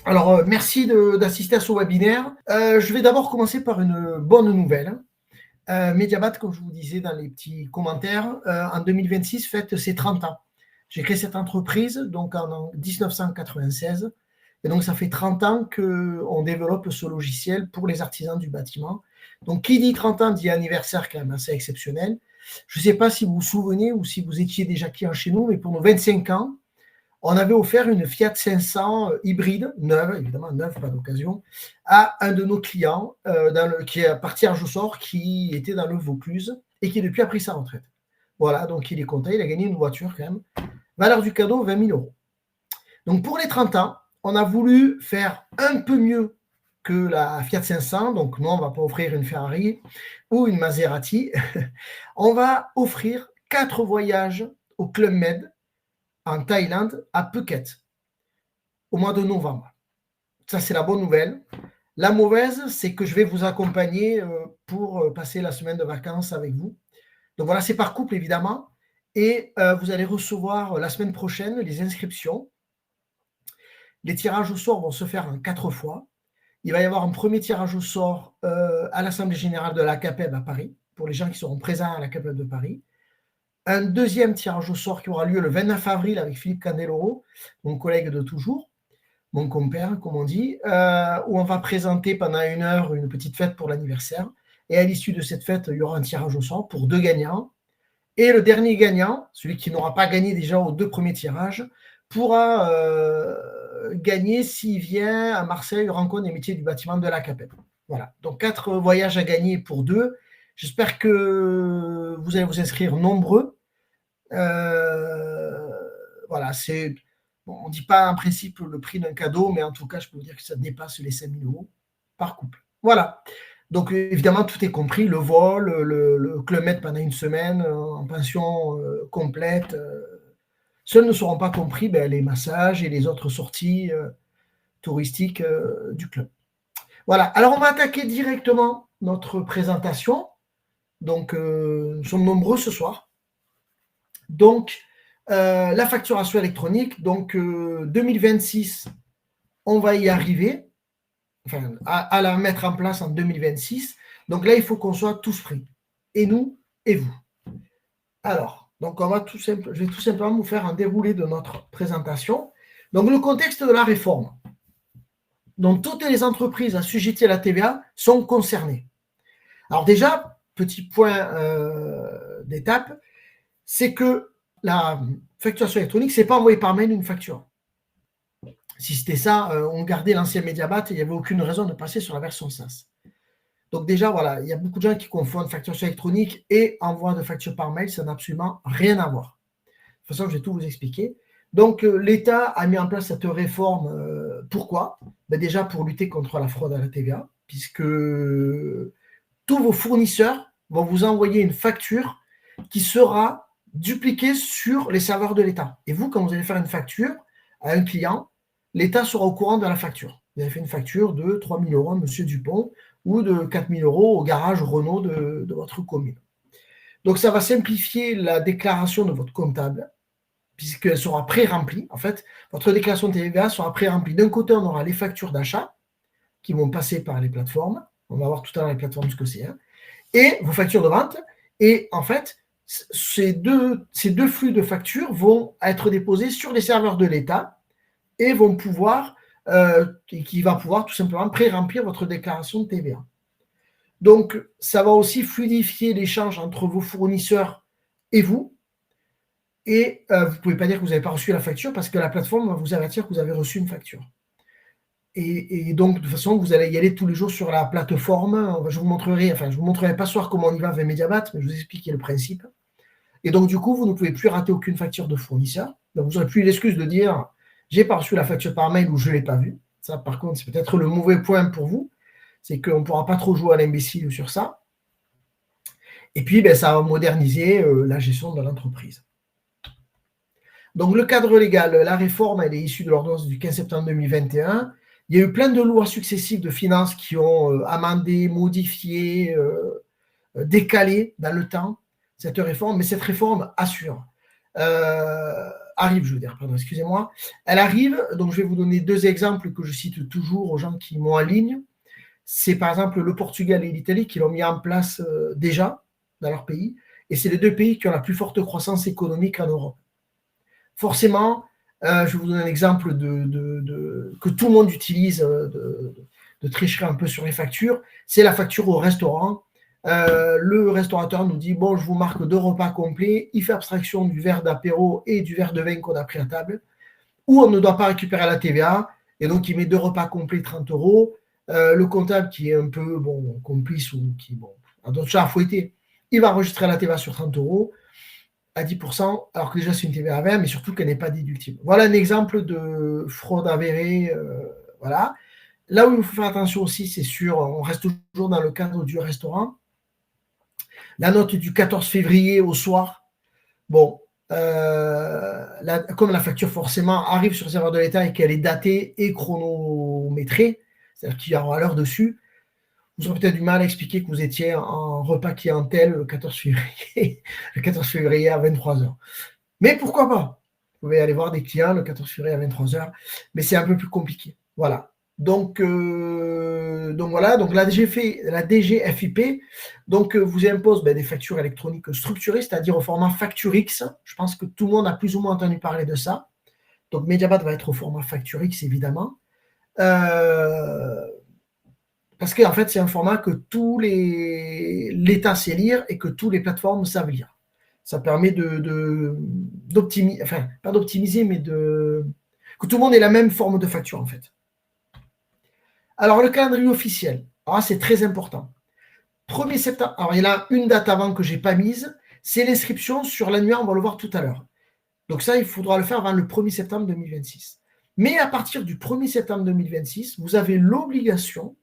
Alors, merci d'assister à ce webinaire. Je vais d'abord commencer par une bonne nouvelle. Mediabat, comme je vous disais dans les petits commentaires, en 2026 fête ses 30 ans. J'ai créé cette entreprise donc en 1996 et donc ça fait 30 ans qu'on développe ce logiciel pour les artisans du bâtiment. Donc qui dit 30 ans dit anniversaire quand même assez exceptionnel. Je ne sais pas si vous vous souvenez ou si vous étiez déjà client chez nous, mais pour nos 25 ans, on avait offert une Fiat 500 hybride, neuve, évidemment neuve, pas d'occasion, à un de nos clients qui est par tirage au sort, qui était dans le Vaucluse et qui depuis a pris sa retraite. Voilà, donc il est content, il a gagné une voiture quand même. Valeur du cadeau, 20 000 euros. Donc pour les 30 ans, on a voulu faire un peu mieux que la Fiat 500. Donc nous, on ne va pas offrir une Ferrari ou une Maserati. On va offrir 4 voyages au Club Med en Thaïlande, à Phuket, au mois de novembre. Ça, c'est la bonne nouvelle. La mauvaise, c'est que je vais vous accompagner pour passer la semaine de vacances avec vous. Donc voilà, c'est par couple, évidemment. Et vous allez recevoir la semaine prochaine les inscriptions. Les tirages au sort vont se faire en 4 fois. Il va y avoir un premier tirage au sort à l'Assemblée générale de la CAPEB à Paris, pour les gens qui seront présents à la CAPEB de Paris. Un deuxième tirage au sort qui aura lieu le 29 avril avec Philippe Candeloro, mon collègue de toujours, mon compère, comme on dit, où on va présenter pendant 1 heure une petite fête pour l'anniversaire. Et à l'issue de cette fête, il y aura un tirage au sort pour 2 gagnants. Et le dernier gagnant, celui qui n'aura pas gagné déjà aux 2 premiers tirages, pourra gagner s'il vient à Marseille rencontre des métiers du bâtiment de la CAPEB. Voilà, donc 4 voyages à gagner pour 2. J'espère que vous allez vous inscrire nombreux. Voilà, c'est bon, on ne dit pas en principe le prix d'un cadeau, mais en tout cas, je peux vous dire que ça dépasse les 5 000 euros par couple. Voilà. Donc, évidemment, tout est compris, le vol, le Club Med pendant 1 semaine, en pension complète. Seuls ne seront pas compris les massages et les autres sorties touristiques du club. Voilà. Alors, on va attaquer directement notre présentation. Donc, nous sommes nombreux ce soir. Donc, la facturation électronique, donc 2026, on va y arriver, enfin, à la mettre en place en 2026. Donc là, il faut qu'on soit tous prêts, et nous et vous. Alors, donc je vais tout simplement vous faire un déroulé de notre présentation. Donc, le contexte de la réforme. Donc, toutes les entreprises assujetties à la TVA sont concernées. Alors déjà, petit point d'étape, c'est que la facturation électronique, ce n'est pas envoyé par mail une facture. Si c'était ça, on gardait l'ancien Mediabat et il n'y avait aucune raison de passer sur la version SaaS. Donc déjà, voilà, il y a beaucoup de gens qui confondent facturation électronique et envoi de facture par mail, ça n'a absolument rien à voir. De toute façon, je vais tout vous expliquer. Donc, l'État a mis en place cette réforme. Pourquoi ? Déjà pour lutter contre la fraude à la TVA, puisque tous vos fournisseurs vont vous envoyer une facture qui sera dupliquée sur les serveurs de l'État. Et vous, quand vous allez faire une facture à un client, l'État sera au courant de la facture. Vous avez fait une facture de 3 000 euros à M. Dupont ou de 4 000 euros au garage Renault de votre commune. Donc, ça va simplifier la déclaration de votre comptable, puisqu'elle sera pré-remplie. En fait, votre déclaration de TVA sera pré-remplie. D'un côté, on aura les factures d'achat qui vont passer par les plateformes. On va voir tout à l'heure les plateformes ce que c'est. Et vos factures de vente. Et en fait, ces deux flux de factures vont être déposés sur les serveurs de l'État et vont pouvoir, qui va pouvoir tout simplement pré-remplir votre déclaration de TVA. Donc, ça va aussi fluidifier l'échange entre vos fournisseurs et vous. Et vous ne pouvez pas dire que vous n'avez pas reçu la facture parce que la plateforme va vous avertir que vous avez reçu une facture. Et donc, de toute façon, vous allez y aller tous les jours sur la plateforme. Je vous montrerai pas ce soir comment on y va avec Mediabat, mais je vous expliquerai le principe. Et donc, du coup, vous ne pouvez plus rater aucune facture de fournisseur. Donc, vous n'aurez plus l'excuse de dire « j'ai pas reçu la facture par mail » ou « je ne l'ai pas vue ». Ça, par contre, c'est peut-être le mauvais point pour vous. C'est qu'on ne pourra pas trop jouer à l'imbécile sur ça. Et puis, ça va moderniser la gestion de l'entreprise. Donc, le cadre légal, la réforme, elle est issue de l'ordonnance du 15 septembre 2021. Il y a eu plein de lois successives de finances qui ont amendé, modifié, décalé dans le temps cette réforme, mais cette réforme assure. arrive, je veux dire, pardon, excusez-moi. Elle arrive, donc je vais vous donner 2 exemples que je cite toujours aux gens qui m'ont en ligne. C'est par exemple le Portugal et l'Italie qui l'ont mis en place déjà dans leur pays. Et c'est les 2 pays qui ont la plus forte croissance économique en Europe. Forcément, je vais vous donner un exemple que tout le monde utilise de tricherie un peu sur les factures. C'est la facture au restaurant. Le restaurateur nous dit, bon, je vous marque 2 repas complets. Il fait abstraction du verre d'apéro et du verre de vin qu'on a pris à table. Ou on ne doit pas récupérer la TVA. Et donc, il met 2 repas complets, 30 €. Le comptable qui est un peu complice ou qui a d'autres chats à fouetter, il va enregistrer la TVA sur 30 € à 10%, alors que déjà c'est une TVA à 20, mais surtout qu'elle n'est pas déductible. Voilà un exemple de fraude avérée. Voilà. Là où il faut faire attention aussi, c'est sûr, on reste toujours dans le cadre du restaurant. La note du 14 février au soir, bon, comme la facture forcément arrive sur le serveur de l'État et qu'elle est datée et chronométrée, c'est-à-dire qu'il y aura l'heure dessus, vous aurez peut-être du mal à expliquer que vous étiez en repas clientèle le 14 février, le 14 février à 23h. Mais pourquoi pas? Vous pouvez aller voir des clients le 14 février à 23h, mais c'est un peu plus compliqué. Voilà. Donc voilà, donc la DGFiP vous impose des factures électroniques structurées, c'est-à-dire au format facture X. Je pense que tout le monde a plus ou moins entendu parler de ça. Donc Mediabat va être au format facture X, évidemment. Parce qu'en fait, c'est un format que l'État sait lire et que toutes les plateformes savent lire. Ça permet d'optimiser, enfin, pas d'optimiser, mais que tout le monde ait la même forme de facture, en fait. Alors, le calendrier officiel, c'est très important. 1er septembre, alors il y en a une date avant que je n'ai pas mise, c'est l'inscription sur l'annuaire, on va le voir tout à l'heure. Donc ça, il faudra le faire avant le 1er septembre 2026. Mais à partir du 1er septembre 2026, vous avez l'obligation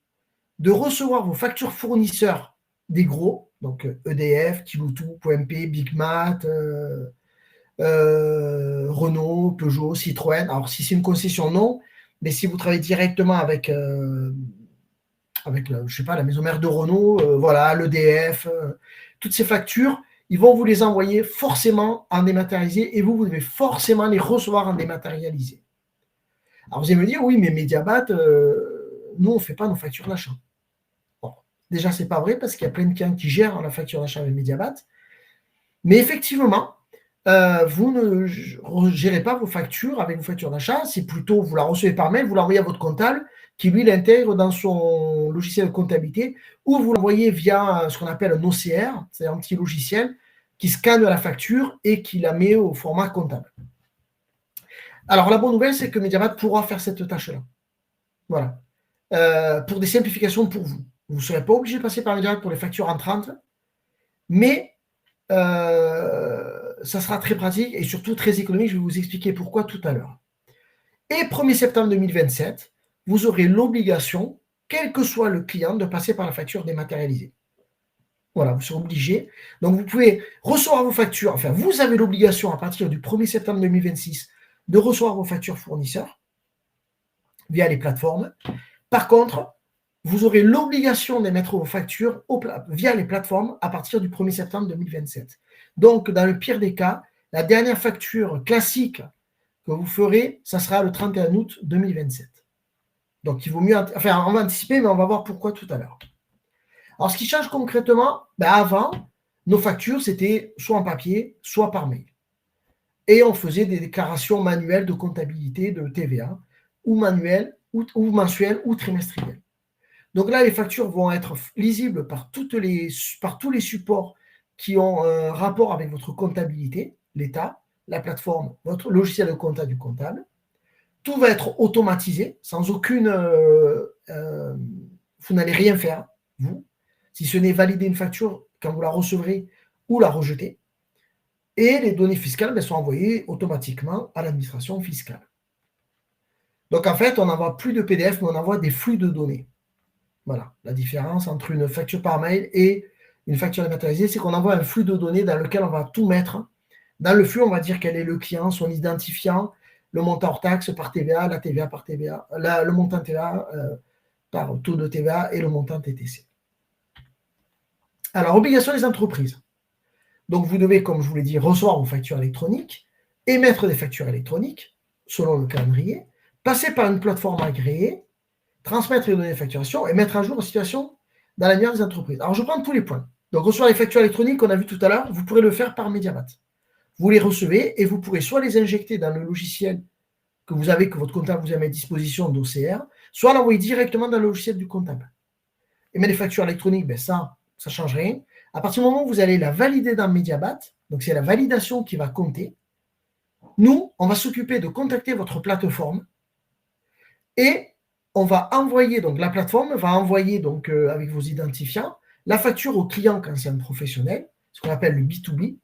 de recevoir vos factures fournisseurs des gros, donc EDF, Kiloutou, POMP, Bigmat, Renault, Peugeot, Citroën. Alors, si c'est une concession, non, mais si vous travaillez directement avec je sais pas, la maison mère de Renault, voilà, l'EDF, toutes ces factures, ils vont vous les envoyer forcément en dématérialisé et vous devez forcément les recevoir en dématérialisé. Alors, vous allez me dire, oui, mais Mediabat, nous, on ne fait pas nos factures d'achat. Bon, déjà, ce n'est pas vrai parce qu'il y a plein de clients qui gèrent la facture d'achat avec Mediabat. Mais effectivement, vous ne gérez pas vos factures avec vos factures d'achat, c'est plutôt, vous la recevez par mail, vous l'envoyez à votre comptable, qui lui l'intègre dans son logiciel de comptabilité, ou vous l'envoyez via ce qu'on appelle un OCR, c'est un petit logiciel qui scanne la facture et qui la met au format comptable. Alors, la bonne nouvelle, c'est que Mediabat pourra faire cette tâche-là. Voilà. Pour des simplifications pour vous. Vous ne serez pas obligé de passer par Mediabat pour les factures entrantes, mais ça sera très pratique et surtout très économique. Je vais vous expliquer pourquoi tout à l'heure. Et 1er septembre 2027, vous aurez l'obligation, quel que soit le client, de passer par la facture dématérialisée. Voilà, vous serez obligé. Donc, vous pouvez recevoir vos factures. Enfin, vous avez l'obligation à partir du 1er septembre 2026 de recevoir vos factures fournisseurs via les plateformes. Par contre, vous aurez l'obligation d'émettre vos factures via les plateformes à partir du 1er septembre 2027. Donc, dans le pire des cas, la dernière facture classique que vous ferez, ça sera le 31 août 2027. Donc, il vaut mieux... Enfin, on va anticiper, mais on va voir pourquoi tout à l'heure. Alors, ce qui change concrètement, avant, nos factures, c'était soit en papier, soit par mail. Et on faisait des déclarations manuelles de comptabilité de TVA, ou manuelles, ou mensuelles, ou trimestrielles. Donc là, les factures vont être lisibles par tous les supports qui ont un rapport avec votre comptabilité, l'État, la plateforme, votre logiciel de compta du comptable. Tout va être automatisé, sans aucune... vous n'allez rien faire, vous, si ce n'est valider une facture quand vous la recevrez ou la rejeter. Et les données fiscales sont envoyées automatiquement à l'administration fiscale. Donc en fait, on n'envoie plus de PDF, mais on envoie des flux de données. Voilà, la différence entre une facture par mail et une facture dématérialisée, c'est qu'on envoie un flux de données dans lequel on va tout mettre. Dans le flux, on va dire quel est le client, son identifiant, le montant hors taxe par TVA, la TVA par TVA, le montant TVA par taux de TVA et le montant TTC. Alors, obligation des entreprises. Donc, vous devez, comme je vous l'ai dit, recevoir vos factures électroniques émettre des factures électroniques, selon le calendrier, passer par une plateforme agréée, transmettre les données de facturation et mettre à jour la situation dans l'annuaire des entreprises. Alors, je prends tous les points. Donc, recevoir les factures électroniques qu'on a vu tout à l'heure, vous pourrez le faire par Mediabat. Vous les recevez et vous pourrez soit les injecter dans le logiciel que vous avez, que votre comptable vous a mis à disposition d'OCR, soit l'envoyer directement dans le logiciel du comptable. Et mais les factures électroniques, ben ça ne change rien. À partir du moment où vous allez la valider dans Mediabat, donc c'est la validation qui va compter, nous, on va s'occuper de contacter votre plateforme et on va envoyer, donc la plateforme va envoyer donc avec vos identifiants la facture au client quand c'est un professionnel, ce qu'on appelle le B2B,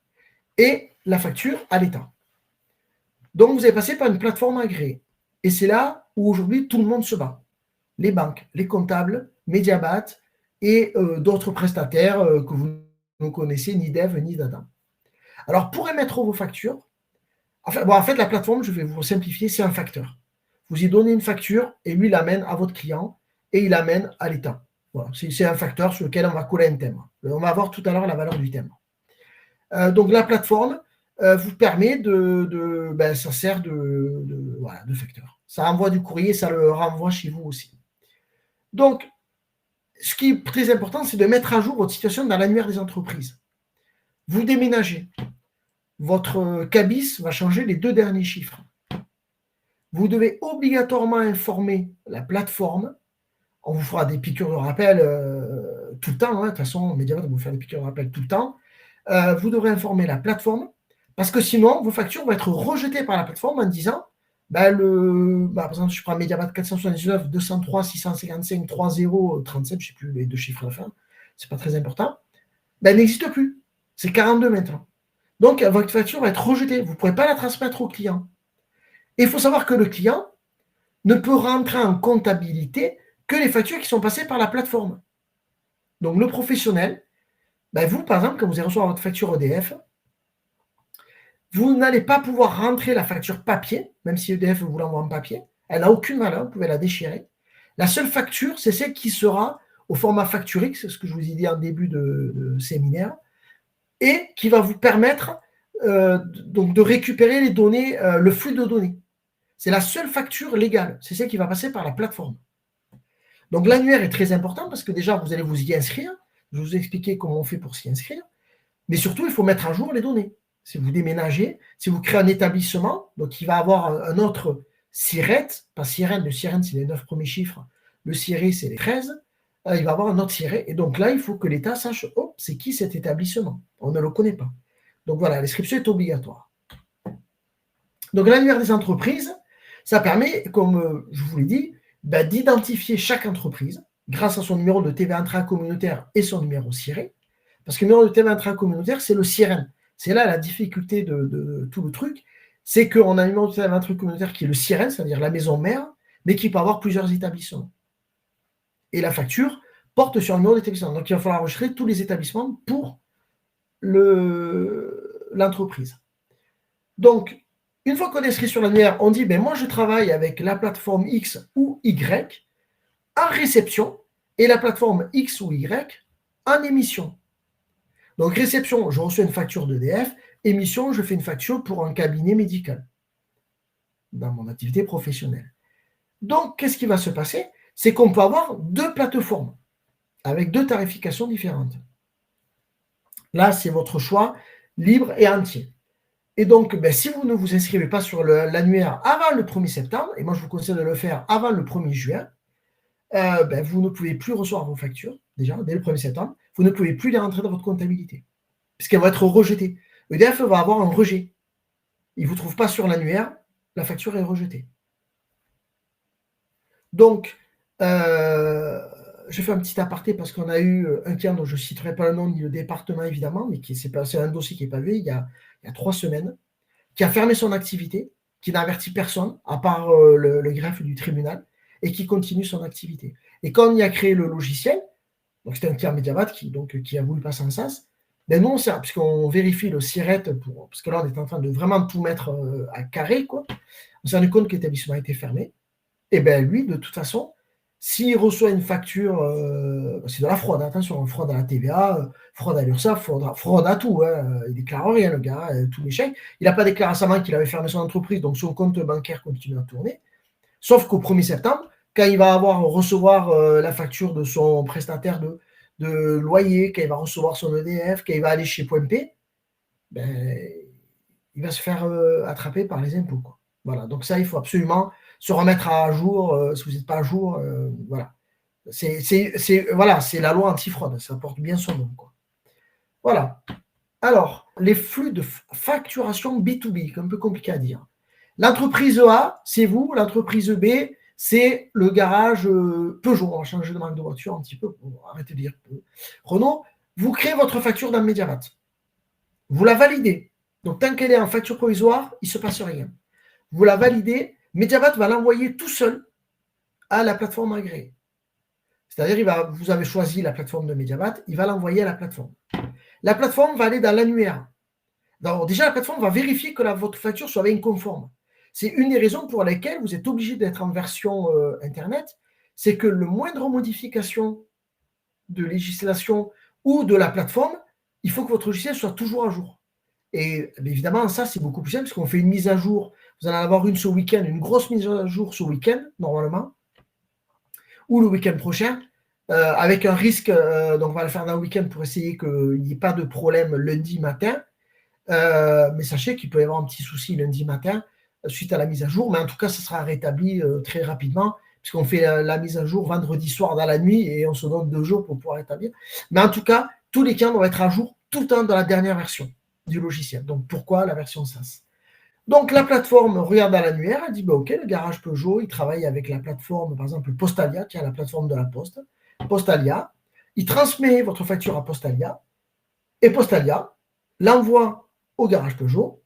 et la facture à l'État. Donc vous allez passer par une plateforme agréée. Et c'est là où aujourd'hui tout le monde se bat. Les banques, les comptables, Mediabat et d'autres prestataires que vous ne connaissez, ni Dev ni Dada. Alors pour émettre vos factures, en fait la plateforme, je vais vous simplifier, c'est un facteur. Vous y donnez une facture et lui l'amène à votre client et il l'amène à l'État. Voilà, c'est un facteur sur lequel on va coller un timbre. On va voir tout à l'heure la valeur du timbre. Donc la plateforme vous permet ça sert de facteur. Ça envoie du courrier, ça le renvoie chez vous aussi. Donc, ce qui est très important, c'est de mettre à jour votre situation dans l'annuaire des entreprises. Vous déménagez. Votre CABIS va changer les 2 derniers chiffres. Vous devez obligatoirement informer la plateforme. On vous fera des piqûres de rappel tout le temps. De toute façon, Mediabat va vous faire des piqûres de rappel tout le temps. Vous devrez informer la plateforme parce que sinon, vos factures vont être rejetées par la plateforme en disant par exemple, je prends Mediabat 479, 203, 655, 30, 37, je ne sais plus les 2 chiffres à la fin, c'est pas très important, n'existe plus. C'est 42 maintenant. Donc, votre facture va être rejetée. Vous ne pourrez pas la transmettre au client. Et il faut savoir que le client ne peut rentrer en comptabilité que les factures qui sont passées par la plateforme. Donc, le professionnel, vous, par exemple, quand vous allez recevoir votre facture EDF, vous n'allez pas pouvoir rentrer la facture papier, même si EDF vous l'envoie en papier. Elle n'a aucune valeur, vous pouvez la déchirer. La seule facture, c'est celle qui sera au format Facturix, c'est ce que je vous ai dit en début de séminaire, et qui va vous permettre donc de récupérer les données, le flux de données. C'est la seule facture légale, c'est celle qui va passer par la plateforme. Donc l'annuaire est très important parce que déjà, vous allez vous y inscrire. Je vais vous expliquer comment on fait pour s'y inscrire. Mais surtout, il faut mettre à jour les données. Si vous déménagez, si vous créez un établissement, donc il va avoir un autre SIRET, pas SIREN, le SIREN c'est les 9 premiers chiffres, le SIRET c'est les 13, il va avoir un autre SIRET, et donc là il faut que l'État sache, c'est qui cet établissement, on ne le connaît pas. Donc voilà, l'inscription est obligatoire. Donc l'annuaire des entreprises, ça permet, comme je vous l'ai dit, d'identifier chaque entreprise grâce à son numéro de TVA intracommunautaire et son numéro SIRET, parce que le numéro de TVA intracommunautaire c'est le SIREN. C'est là la difficulté de tout le truc, c'est qu'on a un numéro de TVA intracommunautaire qui est le SIREN, c'est-à-dire la maison mère, mais qui peut avoir plusieurs établissements. Et la facture porte sur un numéro d'établissement. Donc il va falloir enregistrer tous les établissements pour l'entreprise. Donc, une fois qu'on est inscrit sur l'annuaire, on dit moi je travaille avec la plateforme X ou Y en réception et la plateforme X ou Y en émission. Donc, réception, je reçois une facture d'EDF. Émission, je fais une facture pour un cabinet médical dans mon activité professionnelle. Donc, qu'est-ce qui va se passer? C'est qu'on peut avoir 2 plateformes avec 2 tarifications différentes. Là, c'est votre choix libre et entier. Et donc, si vous ne vous inscrivez pas sur l'annuaire avant le 1er septembre, et moi je vous conseille de le faire avant le 1er juin, vous ne pouvez plus recevoir vos factures, déjà, dès le 1er septembre, vous ne pouvez plus les rentrer dans votre comptabilité, puisqu'elles vont être rejetées. EDF va avoir un rejet. Il ne vous trouve pas sur l'annuaire, la facture est rejetée. Donc, je fais un petit aparté parce qu'on a eu un client dont je ne citerai pas le nom ni le département évidemment, mais c'est un dossier qui est pavé il y a 3 semaines, qui a fermé son activité, qui n'a averti personne, à part le greffe du tribunal, et qui continue son activité. Et quand on y a créé le logiciel, donc c'était un client Mediabat qui a voulu passer en SaaS, nous, puisqu'on vérifie le SIRET, parce que là, on est en train de vraiment tout mettre à carré, quoi. On s'est rendu compte que l'établissement a été fermé. Et lui, de toute façon, S'il reçoit une facture, c'est de la fraude, attention, fraude à la TVA, fraude à l'URSSAF, fraude à tout. Hein. Il ne déclare rien, le gars, tous les chèques. Il n'a pas déclaré récemment qu'il avait fermé son entreprise, donc son compte bancaire continue à tourner. Sauf qu'au 1er septembre, quand il va recevoir la facture de son prestataire de loyer, quand il va recevoir son EDF, quand il va aller chez Point P, ben, il va se faire attraper par les impôts. Quoi. Voilà, donc ça, il faut absolument se remettre à jour. Si vous n'êtes pas à jour, voilà. Voilà, c'est la loi antifraude, ça porte bien son nom. Quoi. Voilà. Alors, les flux de facturation B2B, c'est un peu compliqué à dire. L'entreprise A, c'est vous. L'entreprise B, c'est le garage Peugeot. On va changer de marque de voiture un petit peu pour arrêter de dire Renault. Vous créez votre facture dans Mediamat. Vous la validez. Donc, tant qu'elle est en facture provisoire, il ne se passe rien. Vous la validez, Mediamat va l'envoyer tout seul à la plateforme agréée. C'est-à-dire, vous avez choisi la plateforme de Mediamat, il va l'envoyer à la plateforme. La plateforme va aller dans l'annuaire. Alors, déjà, la plateforme va vérifier que votre facture soit bien conforme. C'est une des raisons pour lesquelles vous êtes obligé d'être en version Internet, c'est que le moindre modification de législation ou de la plateforme, il faut que votre logiciel soit toujours à jour. Et évidemment, ça, c'est beaucoup plus simple parce qu'on fait une mise à jour. Vous en allez avoir une ce week-end, une grosse mise à jour ce week-end, normalement, ou le week-end prochain, avec un risque. Donc, on va le faire dans le week-end pour essayer qu'il n'y ait pas de problème lundi matin. Mais sachez qu'il peut y avoir un petit souci lundi matin suite à la mise à jour. Mais en tout cas, ça sera rétabli très rapidement puisqu'on fait la mise à jour vendredi soir dans la nuit et on se donne 2 jours pour pouvoir rétablir. Mais en tout cas, tous les clients doivent être à jour tout le temps dans la dernière version du logiciel. Donc, pourquoi la version SaaS? Donc, la plateforme regarde à l'annuaire, elle dit OK, le garage Peugeot, il travaille avec la plateforme, par exemple, Postalia, qui est la plateforme de la Poste. Postalia, il transmet votre facture à Postalia et Postalia l'envoie au garage Peugeot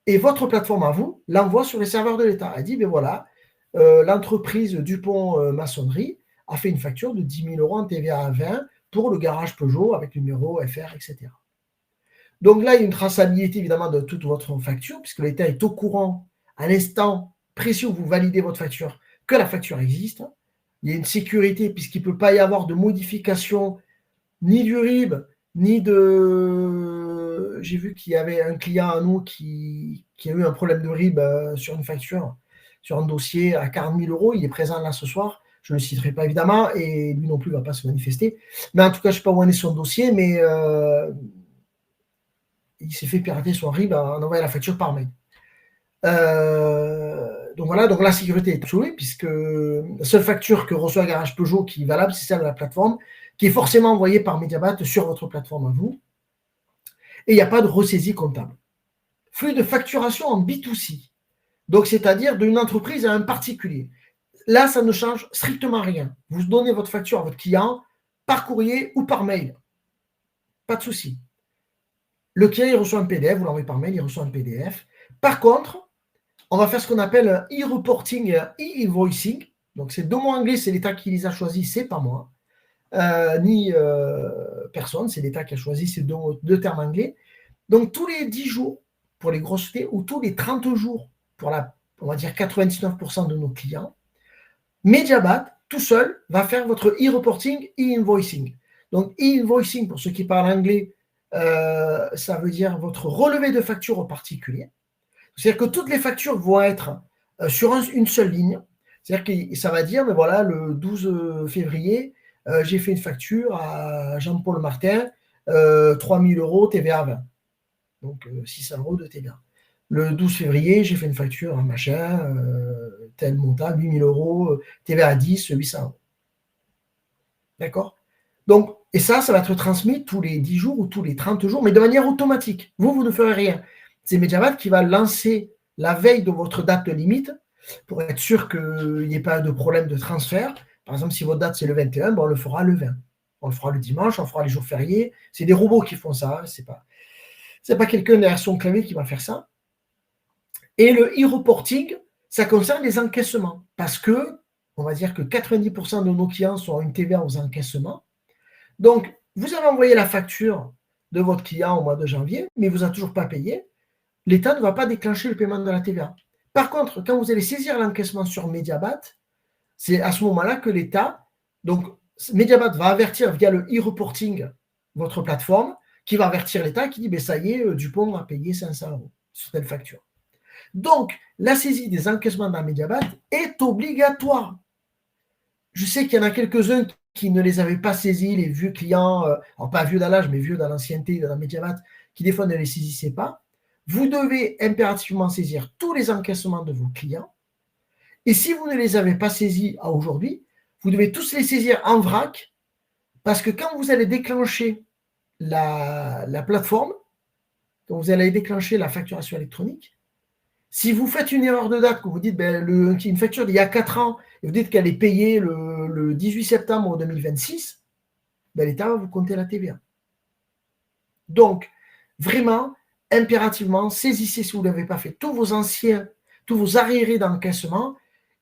et votre plateforme à vous l'envoie sur les serveurs de l'État. Elle dit, ben voilà, l'entreprise Dupont Maçonnerie a fait une facture de 10 000 € en TVA à 20 pour le garage Peugeot avec numéro FR, etc. Donc là, il y a une traçabilité évidemment de toute votre facture, puisque l'État est au courant à l'instant précis où vous validez votre facture que la facture existe. Il y a une sécurité puisqu'il ne peut pas y avoir de modification ni du RIB, ni de... J'ai vu qu'il y avait un client à nous qui a eu un problème de RIB sur une facture, sur un dossier à 40 000 €. Il est présent là ce soir. Je ne le citerai pas évidemment et lui non plus ne va pas se manifester. Mais en tout cas, je ne sais pas où en est son dossier, mais il s'est fait pirater son RIB en envoyant la facture par mail. Donc voilà, donc la sécurité est absolue puisque la seule facture que reçoit Garage Peugeot qui est valable, c'est celle de la plateforme, qui est forcément envoyée par Mediamat sur votre plateforme à vous. Et il n'y a pas de ressaisie comptable. Flux de facturation en B2C, donc c'est-à-dire d'une entreprise à un particulier. Là, ça ne change strictement rien. Vous donnez votre facture à votre client par courrier ou par mail. Pas de souci. Le client, il reçoit un PDF, vous l'envoyez par mail, il reçoit un PDF. Par contre, on va faire ce qu'on appelle e-reporting et e-invoicing. Donc, c'est 2 mots anglais, c'est l'État qui les a choisis, c'est pas moi. Ni personne, c'est l'État qui a choisi ces 2 termes anglais. Donc, tous les 10 jours pour les grosses sociétés ou tous les 30 jours pour on va dire 99% de nos clients, Mediamat, tout seul, va faire votre e-reporting, e-invoicing. Donc, e-invoicing, pour ceux qui parlent anglais, ça veut dire votre relevé de facture au particulier. C'est-à-dire que toutes les factures vont être sur une seule ligne. C'est-à-dire que ça va dire, mais voilà, le 12 février, j'ai fait une facture à Jean-Paul Martin, 3 000 € TVA 20. Donc 600 € de TVA. Le 12 février, j'ai fait une facture à machin, tel montant, 8 000 €, TVA 10, 800 €. D'accord? Donc, et ça va être transmis tous les 10 jours ou tous les 30 jours, mais de manière automatique. Vous ne ferez rien. C'est Mediamat qui va lancer la veille de votre date limite pour être sûr qu'il n'y ait pas de problème de transfert. Par exemple, si votre date c'est le 21, on le fera le 20. On le fera le dimanche, on fera les jours fériés. C'est des robots qui font ça. C'est pas quelqu'un derrière son clavier qui va faire ça. Et le e-reporting, ça concerne les encaissements. Parce que, on va dire que 90% de nos clients sont une TVA aux encaissements. Donc, vous avez envoyé la facture de votre client au mois de janvier, mais il ne vous a toujours pas payé. L'État ne va pas déclencher le paiement de la TVA. Par contre, quand vous allez saisir l'encaissement sur Mediamat, C'est à ce moment-là que l'État, donc Mediabat va avertir via le e-reporting votre plateforme, qui va avertir l'État qui dit ben, ça y est, Dupont a payé 500 € sur telle facture. Donc, la saisie des encaissements dans Mediabat est obligatoire. Je sais qu'il y en a quelques-uns qui ne les avaient pas saisis, les vieux clients, alors pas vieux dans l'âge, mais vieux dans l'ancienneté, dans Mediabat, qui des fois ne les saisissaient pas. Vous devez impérativement saisir tous les encaissements de vos clients. Et si vous ne les avez pas saisis à aujourd'hui, vous devez tous les saisir en vrac, parce que quand vous allez déclencher la plateforme, quand vous allez déclencher la facturation électronique, si vous faites une erreur de date, que vous dites ben, une facture d'il y a 4 ans, et vous dites qu'elle est payée le 18 septembre 2026, ben, l'État va vous compter la TVA. Donc, vraiment, impérativement, saisissez si vous ne l'avez pas fait tous vos arriérés d'encaissement,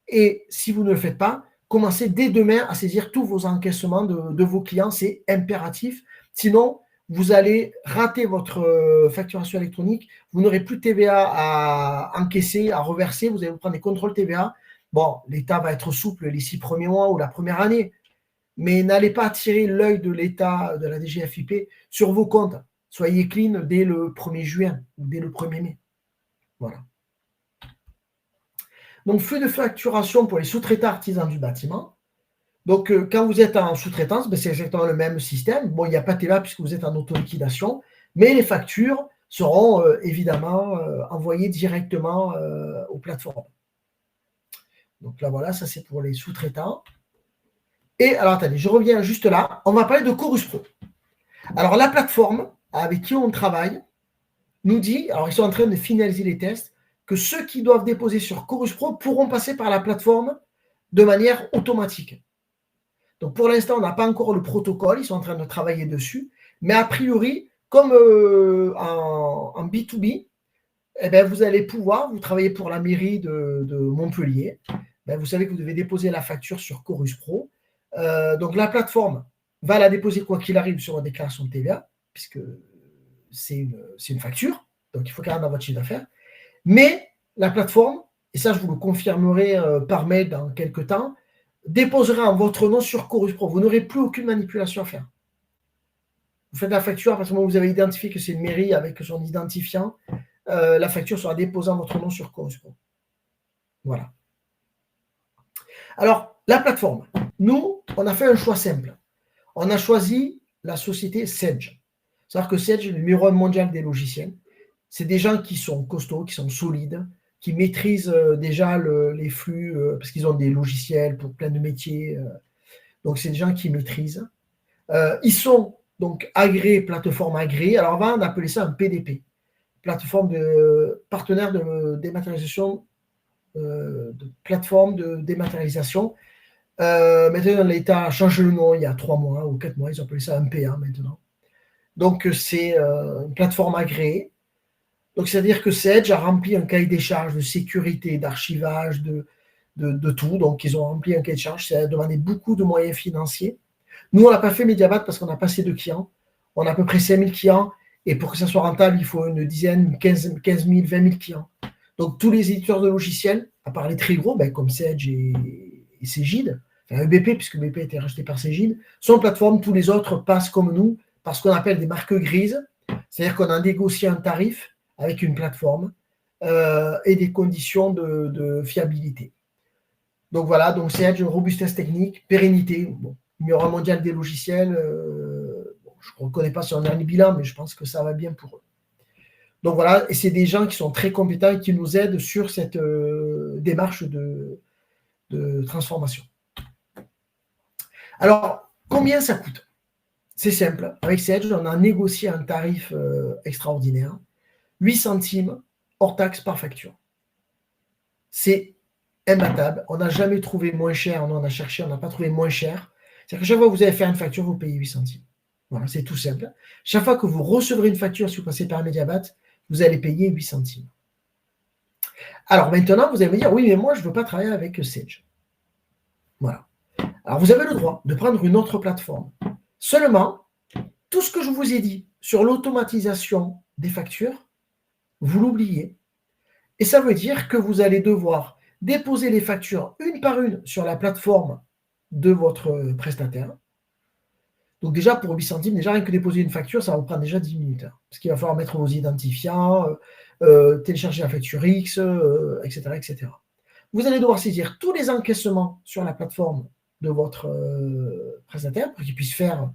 et si vous ne le faites pas, commencez dès demain à saisir tous vos encaissements de vos clients, c'est impératif. Sinon, vous allez rater votre facturation électronique, vous n'aurez plus de TVA à encaisser, à reverser, vous allez vous prendre des contrôles TVA. Bon, l'État va être souple les 6 premiers mois ou la première année, mais n'allez pas attirer l'œil de l'État, de la DGFiP, sur vos comptes. Soyez clean dès le 1er juin ou dès le 1er mai. Voilà. Donc, flux de facturation pour les sous-traitants artisans du bâtiment. Donc, quand vous êtes en sous-traitance, ben, c'est exactement le même système. Bon, il n'y a pas de TVA puisque vous êtes en auto-liquidation, mais les factures seront évidemment envoyées directement aux plateformes. Donc là, voilà, ça c'est pour les sous-traitants. Et alors, attendez, je reviens juste là. On va parler de Chorus Pro. Alors, la plateforme avec qui on travaille nous dit, alors ils sont en train de finaliser les tests, que ceux qui doivent déposer sur Chorus Pro pourront passer par la plateforme de manière automatique. Donc pour l'instant, on n'a pas encore le protocole, ils sont en train de travailler dessus, mais a priori, comme en B2B, eh bien, vous allez pouvoir, vous travaillez pour la mairie de Montpellier, ben, vous savez que vous devez déposer la facture sur Chorus Pro. Donc la plateforme va la déposer quoi qu'il arrive sur la déclaration de TVA, puisque c'est une facture, donc il faut qu'elle rentre dans votre chiffre d'affaires. Mais la plateforme, et ça je vous le confirmerai par mail dans quelques temps, déposera en votre nom sur Chorus Pro. Vous n'aurez plus aucune manipulation à faire. Vous faites la facture, à partir du moment où vous avez identifié que c'est une mairie avec son identifiant, la facture sera déposée en votre nom sur Chorus Pro. Voilà. Alors, la plateforme. Nous, on a fait un choix simple. On a choisi la société Sage. C'est-à-dire que Sage est le numéro 1 mondial des logiciels. C'est des gens qui sont costauds, qui sont solides, qui maîtrisent déjà les flux, parce qu'ils ont des logiciels pour plein de métiers. Donc, c'est des gens qui maîtrisent. Ils sont donc agréés, plateforme agréée. Alors, avant, on appelait ça un PDP, plateforme de partenaire de dématérialisation, de plateforme de dématérialisation. Maintenant, l'État a changé le nom il y a 3 mois ou 4 mois. Ils appellent ça un PA maintenant. Donc, c'est une plateforme agréée. Donc, c'est-à-dire que Sage a rempli un cahier des charges de sécurité, d'archivage, de tout. Donc, ils ont rempli un cahier de charges. Ça a demandé beaucoup de moyens financiers. Nous, on n'a pas fait Mediabat parce qu'on n'a pas assez de clients. On a à peu près 5 000 clients. Et pour que ça soit rentable, il faut une dizaine, 15 000, 20 000 clients. Donc, tous les éditeurs de logiciels, à part les très gros, comme Sage et Cegid, enfin EBP, puisque EBP a été racheté par Cegid, sont plateformes. Tous les autres passent comme nous par ce qu'on appelle des marques grises. C'est-à-dire qu'on a négocié un tarif avec une plateforme et des conditions de fiabilité. Donc voilà, donc Sage, robustesse technique, pérennité, numéro 1 mondial des logiciels, je ne reconnais pas sur un dernier bilan, mais je pense que ça va bien pour eux. Donc voilà, et c'est des gens qui sont très compétents et qui nous aident sur cette démarche de transformation. Alors, combien ça coûte? C'est simple, avec Sage, on a négocié un tarif extraordinaire, 8 centimes hors taxe par facture. C'est imbattable. On n'a jamais trouvé moins cher. On a cherché, on n'a pas trouvé moins cher. C'est-à-dire que chaque fois que vous allez faire une facture, vous payez 8 centimes. Voilà, c'est tout simple. Chaque fois que vous recevrez une facture, si vous passez par Mediabat, vous allez payer 8 centimes. Alors maintenant, vous allez me dire, oui, mais moi, je ne veux pas travailler avec Sage. Voilà. Alors, vous avez le droit de prendre une autre plateforme. Seulement, tout ce que je vous ai dit sur l'automatisation des factures, vous l'oubliez. Et ça veut dire que vous allez devoir déposer les factures une par une sur la plateforme de votre prestataire. Donc déjà, pour 8 centimes, déjà rien que déposer une facture, ça va vous prendre déjà 10 minutes. Parce qu'il va falloir mettre vos identifiants, télécharger la facture X, etc., etc. Vous allez devoir saisir tous les encaissements sur la plateforme de votre prestataire pour qu'il puisse faire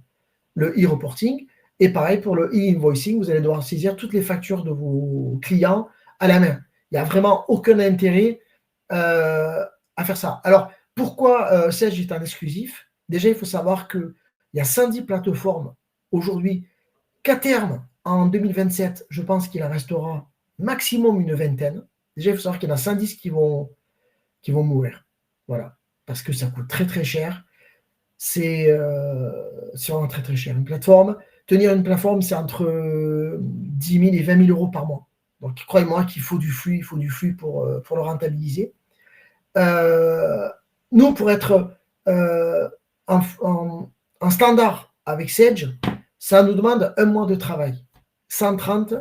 le e-reporting. Et pareil, pour le e-invoicing, vous allez devoir saisir toutes les factures de vos clients à la main. Il n'y a vraiment aucun intérêt à faire ça. Alors, pourquoi Sage est en exclusif? Déjà, il faut savoir qu'il y a 110 plateformes aujourd'hui qu'à terme, en 2027, je pense qu'il en restera maximum une vingtaine. Déjà, il faut savoir qu'il y en a 110 qui vont mourir. Voilà. Parce que ça coûte très très cher. C'est vraiment très très cher. Une plateforme, tenir une plateforme, c'est entre 10 000 et 20 000 euros par mois. Donc, croyez-moi qu'il faut du flux, pour le rentabiliser. Nous, pour être en standard avec Sage, ça nous demande un mois de travail. 130,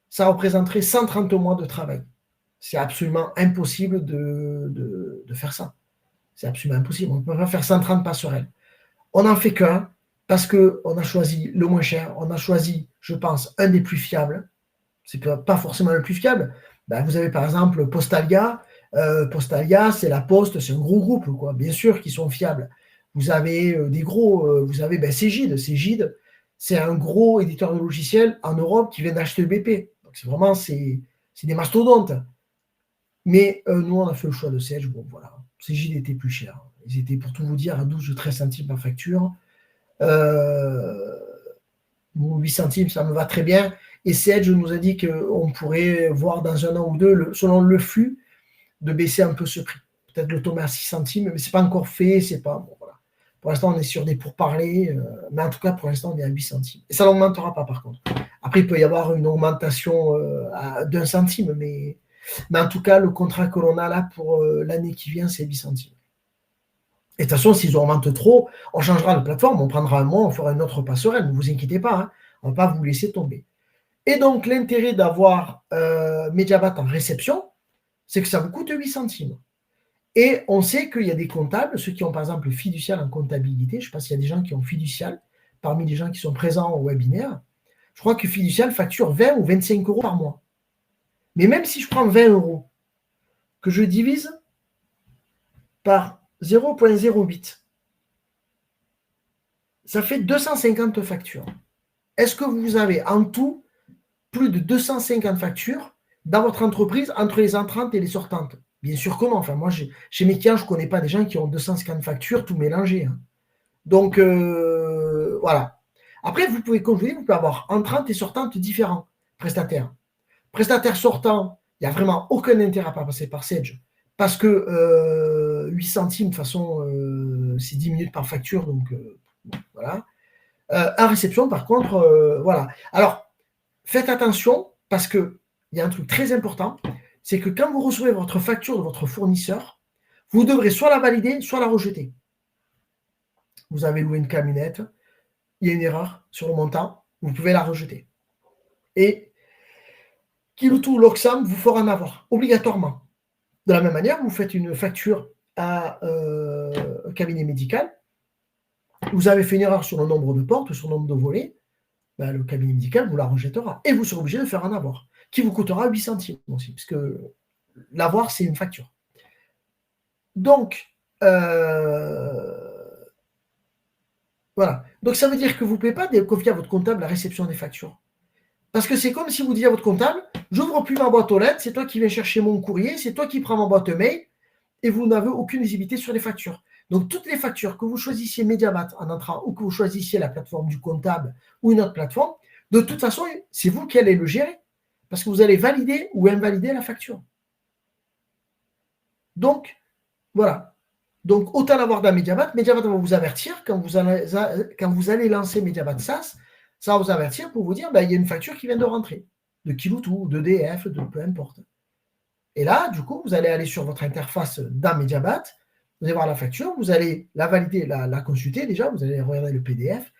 ça représenterait 130 mois de travail. C'est absolument impossible de faire ça. C'est absolument impossible. On ne peut pas faire 130 passerelles. On n'en fait qu'un parce qu'on a choisi le moins cher. On a choisi, je pense, un des plus fiables. C'est pas forcément le plus fiable. Ben, vous avez par exemple Postalia. Postalia, c'est la Poste, c'est un gros groupe, quoi. Bien sûr qu'ils sont fiables. Vous avez des gros, vous avez Cegid. Cegid, c'est un gros éditeur de logiciels en Europe qui vient d'acheter le BP. Donc c'est vraiment, c'est des mastodontes. Mais nous, on a fait le choix de Sage. Bon, voilà. Cegid était plus cher. Ils étaient, pour tout vous dire, à 12 ou 13 centimes par facture. 8 centimes, ça me va très bien. Et Sage nous a dit qu'on pourrait voir dans un an ou deux, selon le flux, de baisser un peu ce prix. Peut-être le tomber à 6 centimes, mais ce n'est pas encore fait. C'est pas, bon, voilà. Pour l'instant, on est sur des pourparlers. Mais en tout cas, pour l'instant, on est à 8 centimes. Et ça n'augmentera pas, par contre. Après, il peut y avoir une augmentation d'1 centime, mais en tout cas, le contrat que l'on a là pour l'année qui vient, c'est 8 centimes. Et de toute façon, s'ils augmentent trop, on changera de plateforme, on prendra un mois, on fera une autre passerelle, ne vous inquiétez pas, hein, on ne va pas vous laisser tomber. Et donc, l'intérêt d'avoir Mediabat en réception, c'est que ça vous coûte 8 centimes. Et on sait qu'il y a des comptables, ceux qui ont par exemple fiducial en comptabilité, je ne sais pas s'il y a des gens qui ont fiducial, parmi les gens qui sont présents au webinaire, je crois que fiducial facture 20 ou 25 euros par mois. Mais même si je prends 20 euros, que je divise par 0,08, ça fait 250 factures. Est-ce que vous avez en tout plus de 250 factures dans votre entreprise entre les entrantes et les sortantes? Bien sûr que non. Enfin, moi, chez mes clients, je ne connais pas des gens qui ont 250 factures tout mélangées. Hein. Donc, voilà. Après, vous pouvez, comme je vous dis, vous pouvez avoir entrantes et sortantes différents prestataires. Prestataire sortant, il n'y a vraiment aucun intérêt à passer par Sage. Parce que 8 centimes, de toute façon, c'est 10 minutes par facture. Donc, voilà. En réception, par contre, voilà. Alors, faites attention parce qu'il y a un truc très important, c'est que quand vous recevez votre facture de votre fournisseur, vous devrez soit la valider, soit la rejeter. Vous avez loué une camionnette, il y a une erreur sur le montant, vous pouvez la rejeter. Et Kiloutou Loxam vous fera en avoir, obligatoirement. De la même manière, vous faites une facture à un cabinet médical, vous avez fait une erreur sur le nombre de portes, sur le nombre de volets, ben, le cabinet médical vous la rejettera. Et vous serez obligé de faire un avoir, qui vous coûtera 8 centimes aussi, puisque l'avoir, c'est une facture. Donc, voilà. Donc, ça veut dire que vous ne pouvez pas confier à votre comptable la réception des factures. Parce que c'est comme si vous disiez à votre comptable, j'ouvre plus ma boîte aux lettres, c'est toi qui viens chercher mon courrier, c'est toi qui prends ma boîte mail, et vous n'avez aucune visibilité sur les factures. Donc, toutes les factures que vous choisissiez Mediabat en entrant ou que vous choisissiez la plateforme du comptable ou une autre plateforme, de toute façon, c'est vous qui allez le gérer. Parce que vous allez valider ou invalider la facture. Donc, voilà. Donc, autant l'avoir dans Mediabat. Mediabat va vous avertir quand vous allez lancer Mediabat SaaS, ça va vous avertir pour vous dire il y a une facture qui vient de rentrer, de Kiloutou, de DF, de peu importe. Et là, du coup, vous allez aller sur votre interface dans Mediabat, vous allez voir la facture, vous allez la valider, la consulter déjà, vous allez regarder le PDF.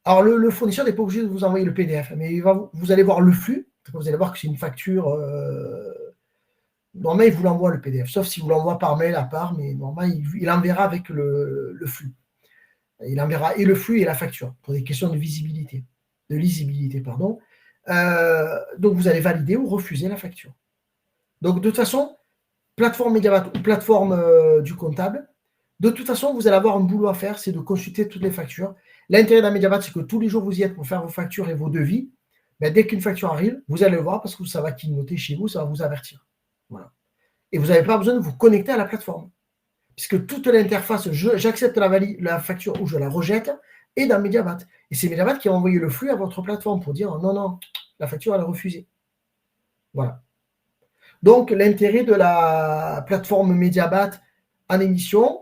Alors, le fournisseur n'est pas obligé de vous envoyer le PDF, mais vous allez voir le flux, vous allez voir que c'est une facture Normalement, il vous l'envoie le PDF, sauf si vous l'envoie par mail à part, mais normalement, il enverra avec le flux. Il enverra et le flux et la facture pour des questions de visibilité, de lisibilité, pardon. Donc, vous allez valider ou refuser la facture. Donc, de toute façon, plateforme Mediabat ou plateforme du comptable, de toute façon, vous allez avoir un boulot à faire, c'est de consulter toutes les factures. L'intérêt d'un Mediabat, c'est que tous les jours, vous y êtes pour faire vos factures et vos devis. Mais dès qu'une facture arrive, vous allez le voir parce que ça va clignoter chez vous, ça va vous avertir. Voilà. Et vous n'avez pas besoin de vous connecter à la plateforme. Puisque toute l'interface, j'accepte la facture ou je la rejette, est dans Mediabat. Et c'est Mediabat qui a envoyé le flux à votre plateforme pour dire non, non, la facture, elle est refusée. Voilà. Donc, l'intérêt de la plateforme Mediabat en émission,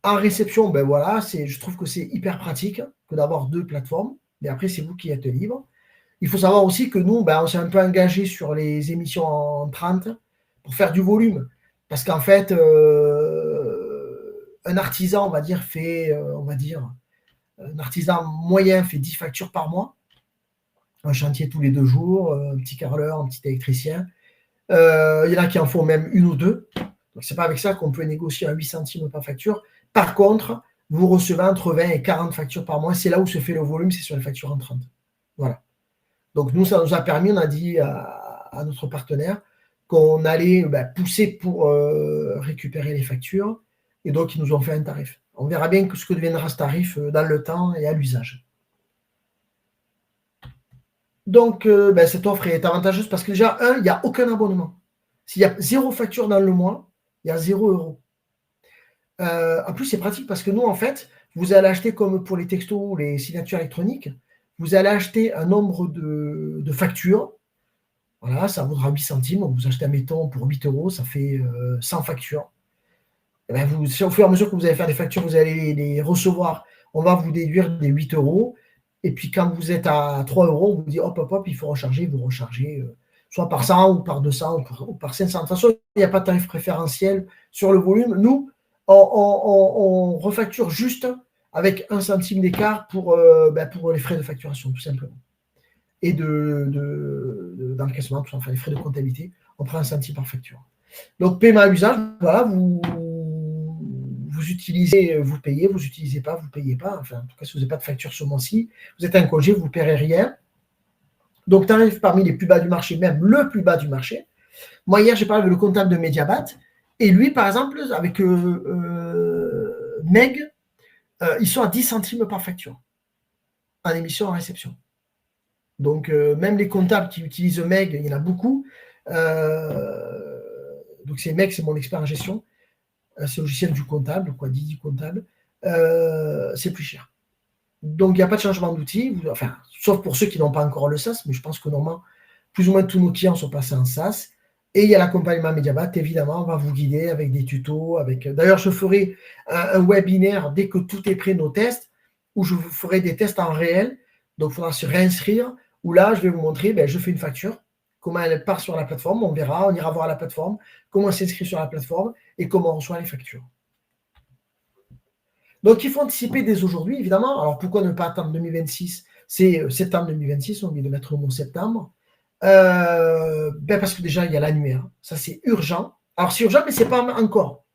en réception, ben voilà, je trouve que c'est hyper pratique que d'avoir deux plateformes. Mais après, c'est vous qui êtes libre. Il faut savoir aussi que nous, ben, on s'est un peu engagé sur les émissions en 30 pour faire du volume. Parce qu'en fait, un artisan, on va dire, un artisan moyen fait 10 factures par mois. Un chantier tous les 2 jours, un petit carreleur, un petit électricien. Il y en a qui en font même une ou deux. Donc, ce n'est pas avec ça qu'on peut négocier à 8 centimes par facture. Par contre, vous recevez entre 20 et 40 factures par mois. C'est là où se fait le volume, c'est sur les factures en 30. Voilà. Donc, nous, ça nous a permis, on a dit à notre partenaire qu'on allait pousser pour récupérer les factures. Et donc, ils nous ont fait un tarif. On verra bien ce que deviendra ce tarif dans le temps et à l'usage. Donc, cette offre est avantageuse parce que déjà, il n'y a aucun abonnement. S'il y a 0 facture dans le mois, il y a 0 €. En plus, c'est pratique parce que nous, en fait, vous allez acheter comme pour les textos ou les signatures électroniques, vous allez acheter un nombre de factures. Voilà, ça vaudra 8 centimes. Donc, vous achetez, admettons, pour 8 €, ça fait 100 factures. Et ben au fur et à mesure que vous allez faire des factures, vous allez les recevoir. On va vous déduire des 8 €. Et puis, quand vous êtes à 3 €, on vous dit hop, hop, hop, il faut recharger. Vous rechargez soit par 100 ou par 200 ou par 500. De toute façon, il n'y a pas de tarif préférentiel sur le volume. Nous, on refacture juste avec 1 centime d'écart pour les frais de facturation, tout simplement. Et d'encaissement, enfin les frais de comptabilité, on prend 1 centime par facture. Donc, paiement à usage, voilà, vous utilisez, vous payez, vous n'utilisez pas, vous ne payez pas. Enfin, en tout cas, si vous n'avez pas de facture ce mois-ci, vous êtes un congé, vous ne paierez rien. Donc, tarif parmi les plus bas du marché, même le plus bas du marché. Moi, hier, j'ai parlé avec le comptable de Mediabat. Et lui, par exemple, avec Meg, ils sont à 10 centimes par facture en émission, en réception. Donc, même les comptables qui utilisent Meg, il y en a beaucoup. Donc, c'est Meg, c'est mon expert en gestion. C'est le logiciel du comptable, quoi, Didi comptable. C'est plus cher. Donc, il n'y a pas de changement d'outil, enfin, sauf pour ceux qui n'ont pas encore le SaaS, mais je pense que normalement, plus ou moins tous nos clients sont passés en SaaS. Et il y a l'accompagnement Mediabat, évidemment, on va vous guider avec des tutos. D'ailleurs, je ferai un webinaire dès que tout est prêt, nos tests, où je vous ferai des tests en réel. Donc, il faudra se réinscrire, où là, je vais vous montrer, je fais une facture, comment elle part sur la plateforme, on verra, on ira voir la plateforme, comment on s'inscrit sur la plateforme et comment on reçoit les factures. Donc, il faut anticiper dès aujourd'hui, évidemment. Alors, pourquoi ne pas attendre 2026? C'est septembre 2026, on vient de mettre le mot septembre. Parce que déjà, il y a l'annuaire. Ça, c'est urgent. Alors, c'est urgent, mais ce n'est pas encore.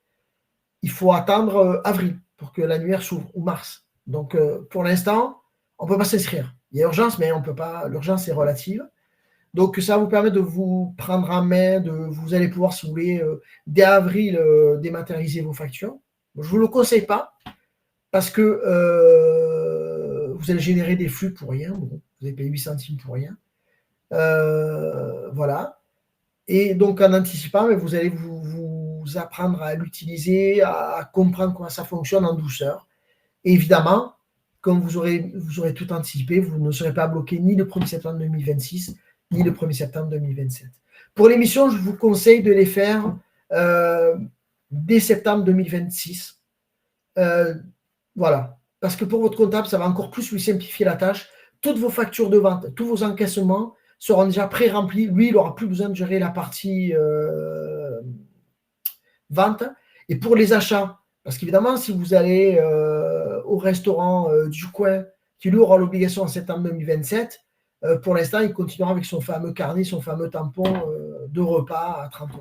Il faut attendre avril pour que l'annuaire s'ouvre, ou mars. Donc, pour l'instant, on ne peut pas s'inscrire. Il y a urgence, mais on peut pas. L'urgence est relative. Donc, ça vous permet de vous prendre en main, vous allez pouvoir, si vous voulez, dès avril, dématérialiser vos factures. Je ne vous le conseille pas, parce que vous allez générer des flux pour rien. Bon, vous allez payer 8 centimes pour rien. Voilà. Et donc, en anticipant, vous allez vous apprendre à l'utiliser, à comprendre comment ça fonctionne en douceur. Et évidemment, comme vous aurez tout anticipé, vous ne serez pas bloqué ni le 1er septembre 2026, ni le 1er septembre 2027. Pour les missions, je vous conseille de les faire dès septembre 2026. Voilà. Parce que pour votre comptable, ça va encore plus lui simplifier la tâche. Toutes vos factures de vente, tous vos encaissements seront déjà pré-remplis. Lui, il n'aura plus besoin de gérer la partie vente. Et pour les achats, parce qu'évidemment, si vous allez au restaurant du coin, qui lui aura l'obligation en septembre 2027, pour l'instant, il continuera avec son fameux carnet, son fameux tampon de repas à 30 €.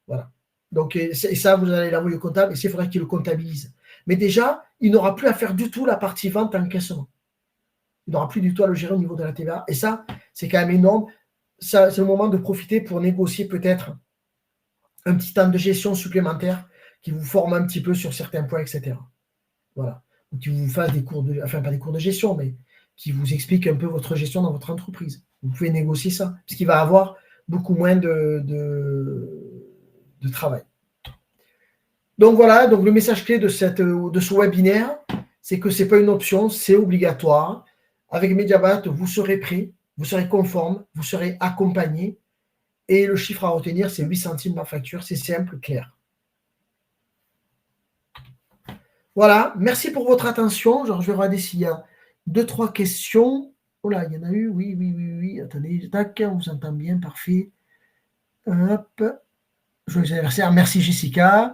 Voilà. Donc, et ça, vous allez l'envoyer au comptable, et il faudra qu'il le comptabilise. Mais déjà, il n'aura plus à faire du tout la partie vente encaissement. Il n'aura plus du tout à le gérer au niveau de la TVA. Et ça, c'est quand même énorme. Ça, c'est le moment de profiter pour négocier peut-être un petit temps de gestion supplémentaire qui vous forme un petit peu sur certains points, etc. Voilà. Ou qui vous fasse des cours de, enfin pas des cours de gestion, mais qui vous explique un peu votre gestion dans votre entreprise. Vous pouvez négocier ça, parce qu'il va avoir beaucoup moins de travail. Donc voilà, donc le message clé de ce webinaire, c'est que ce n'est pas une option, c'est obligatoire. Avec Mediabat, vous serez prêt, vous serez conforme, vous serez accompagné. Et le chiffre à retenir, c'est 8 centimes par facture. C'est simple, clair. Voilà, merci pour votre attention. Genre, je vais regarder s'il y a 2-3 questions. Oh là, il y en a eu, oui. Attendez, tac, on vous entend bien, parfait. Hop. Joyeux anniversaire, merci Jessica.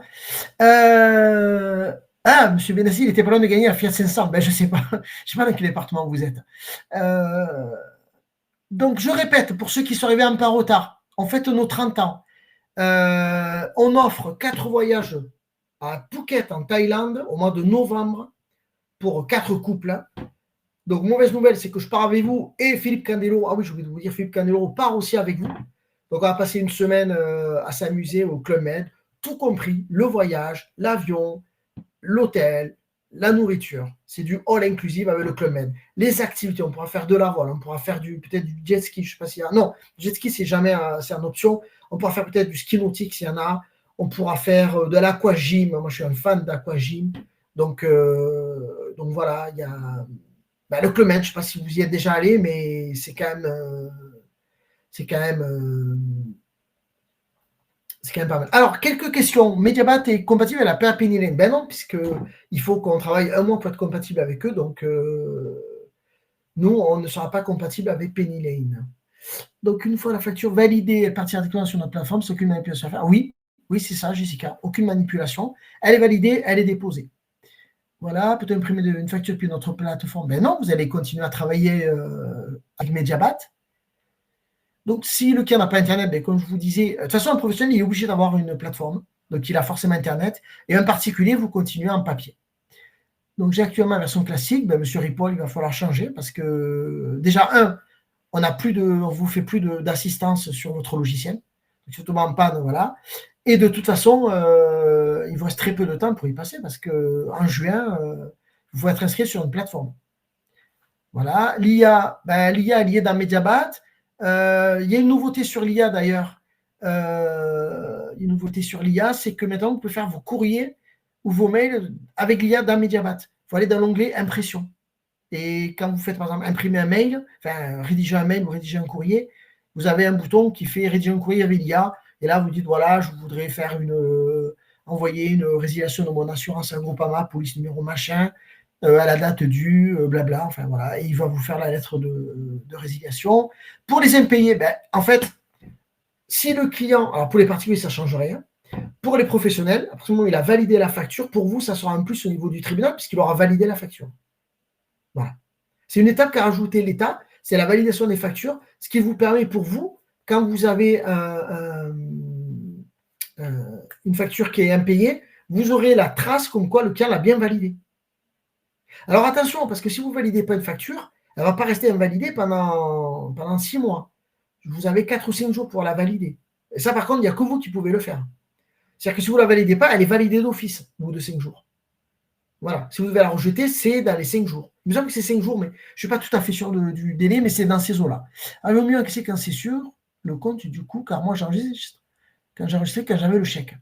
Monsieur Benassi, il était pas loin de gagner la Fiat 500. Ben, je ne sais pas. Je ne sais pas dans quel département vous êtes. Donc, je répète, pour ceux qui sont arrivés un peu en retard, on fête nos 30 ans. On offre 4 voyages à Phuket, en Thaïlande, au mois de novembre, pour 4 couples. Donc, mauvaise nouvelle, c'est que je pars avec vous et Philippe Candelo. Ah oui, j'ai oublié de vous dire, Philippe Candelo part aussi avec vous. Donc, on va passer une semaine à s'amuser au Club Med, tout compris, le voyage, l'avion, l'hôtel, la nourriture. C'est du all inclusive avec le Club Med. Les activités, on pourra faire de la voile, on pourra faire peut-être du jet ski, je ne sais pas s'il y a. Non, jet ski, c'est jamais c'est en option. On pourra faire peut-être du ski nautique s'il y en a. On pourra faire de l'aquagym. Moi, je suis un fan d'aquagym. Donc voilà, il y a le Club Med. Je ne sais pas si vous y êtes déjà allé, mais c'est quand même. C'est quand même pas mal. Alors, quelques questions. Mediabat est compatible avec la Penny Lane? Ben non, puisqu'il faut qu'on travaille un mois pour être compatible avec eux. Donc, nous, on ne sera pas compatible avec Penny Lane. Donc, une fois la facture validée, elle partira directement sur notre plateforme, sans aucune manipulation à faire. Oui, c'est ça, Jessica. Aucune manipulation. Elle est validée, elle est déposée. Voilà, peut-être imprimer une facture depuis notre plateforme. Ben non, vous allez continuer à travailler avec Mediabat. Donc, si le client n'a pas Internet, ben, comme je vous disais, de toute façon, un professionnel il est obligé d'avoir une plateforme. Donc, il a forcément Internet. Et un particulier, vous continuez en papier. Donc, j'ai actuellement la version classique. Ben, Monsieur Ripoll, il va falloir changer parce que, déjà, on ne vous fait plus d'assistance sur votre logiciel. Donc, surtout en panne, voilà. Et de toute façon, il vous reste très peu de temps pour y passer parce qu'en juin, il faut être inscrit sur une plateforme. Voilà. L'IA, l'IA est liée dans Mediabat. Il y a une nouveauté sur l'IA d'ailleurs. Une nouveauté sur l'IA, c'est que maintenant, vous pouvez faire vos courriers ou vos mails avec l'IA dans Mediabat. Il faut aller dans l'onglet Impression. Et quand vous faites, par exemple, imprimer un mail, enfin, rédiger un mail ou rédiger un courrier, vous avez un bouton qui fait rédiger un courrier avec l'IA. Et là, vous dites, voilà, je voudrais faire envoyer une résiliation de mon assurance à Groupama, police numéro machin, à la date du blabla, enfin voilà, et il va vous faire la lettre de résiliation. Pour les impayés, en fait, si le client, alors pour les particuliers, ça ne change rien. Pour les professionnels, à partir du moment où il a validé la facture, pour vous, ça sera un plus au niveau du tribunal, puisqu'il aura validé la facture. Voilà. C'est une étape qu'a rajouté l'État, c'est la validation des factures, ce qui vous permet pour vous, quand vous avez une facture qui est impayée, vous aurez la trace comme quoi le client l'a bien validée. Alors attention, parce que si vous ne validez pas une facture, elle ne va pas rester invalidée pendant 6 mois. Vous avez 4 ou 5 jours pour la valider. Et ça, par contre, il n'y a que vous qui pouvez le faire. C'est-à-dire que si vous ne la validez pas, elle est validée d'office au bout de 5 jours. Voilà. Si vous devez la rejeter, c'est dans les 5 jours. Il me semble que c'est 5 jours, mais je ne suis pas tout à fait sûr du délai, mais c'est dans ces eaux-là. Alors, le mieux, c'est quand c'est sûr, le compte, du coup, car moi, j'enregistre quand j'avais le chèque.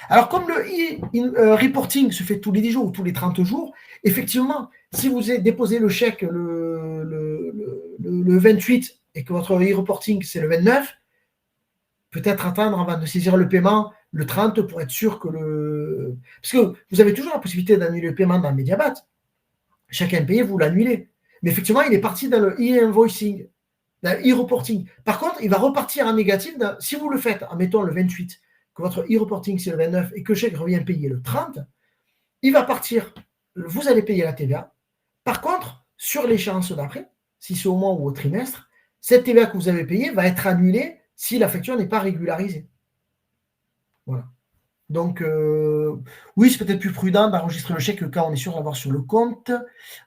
Alors, comme le reporting se fait tous les 10 jours ou tous les 30 jours, effectivement, si vous déposez le chèque le 28 et que votre e-reporting, c'est le 29, peut-être attendre avant de saisir le paiement le 30 pour être sûr que Parce que vous avez toujours la possibilité d'annuler le paiement dans Mediabat. Chaque impayé, vous l'annulez. Mais effectivement, il est parti dans le e-invoicing, dans le e-reporting. Par contre, il va repartir en négatif si vous le faites, admettons le 28, que votre e-reporting c'est le 29 et que le chèque revient payé le 30, il va partir, vous allez payer la TVA. Par contre, sur l'échéance d'après, si c'est au mois ou au trimestre, cette TVA que vous avez payée va être annulée si la facture n'est pas régularisée. Voilà. Donc, oui, c'est peut-être plus prudent d'enregistrer le chèque quand on est sûr de l'avoir sur le compte.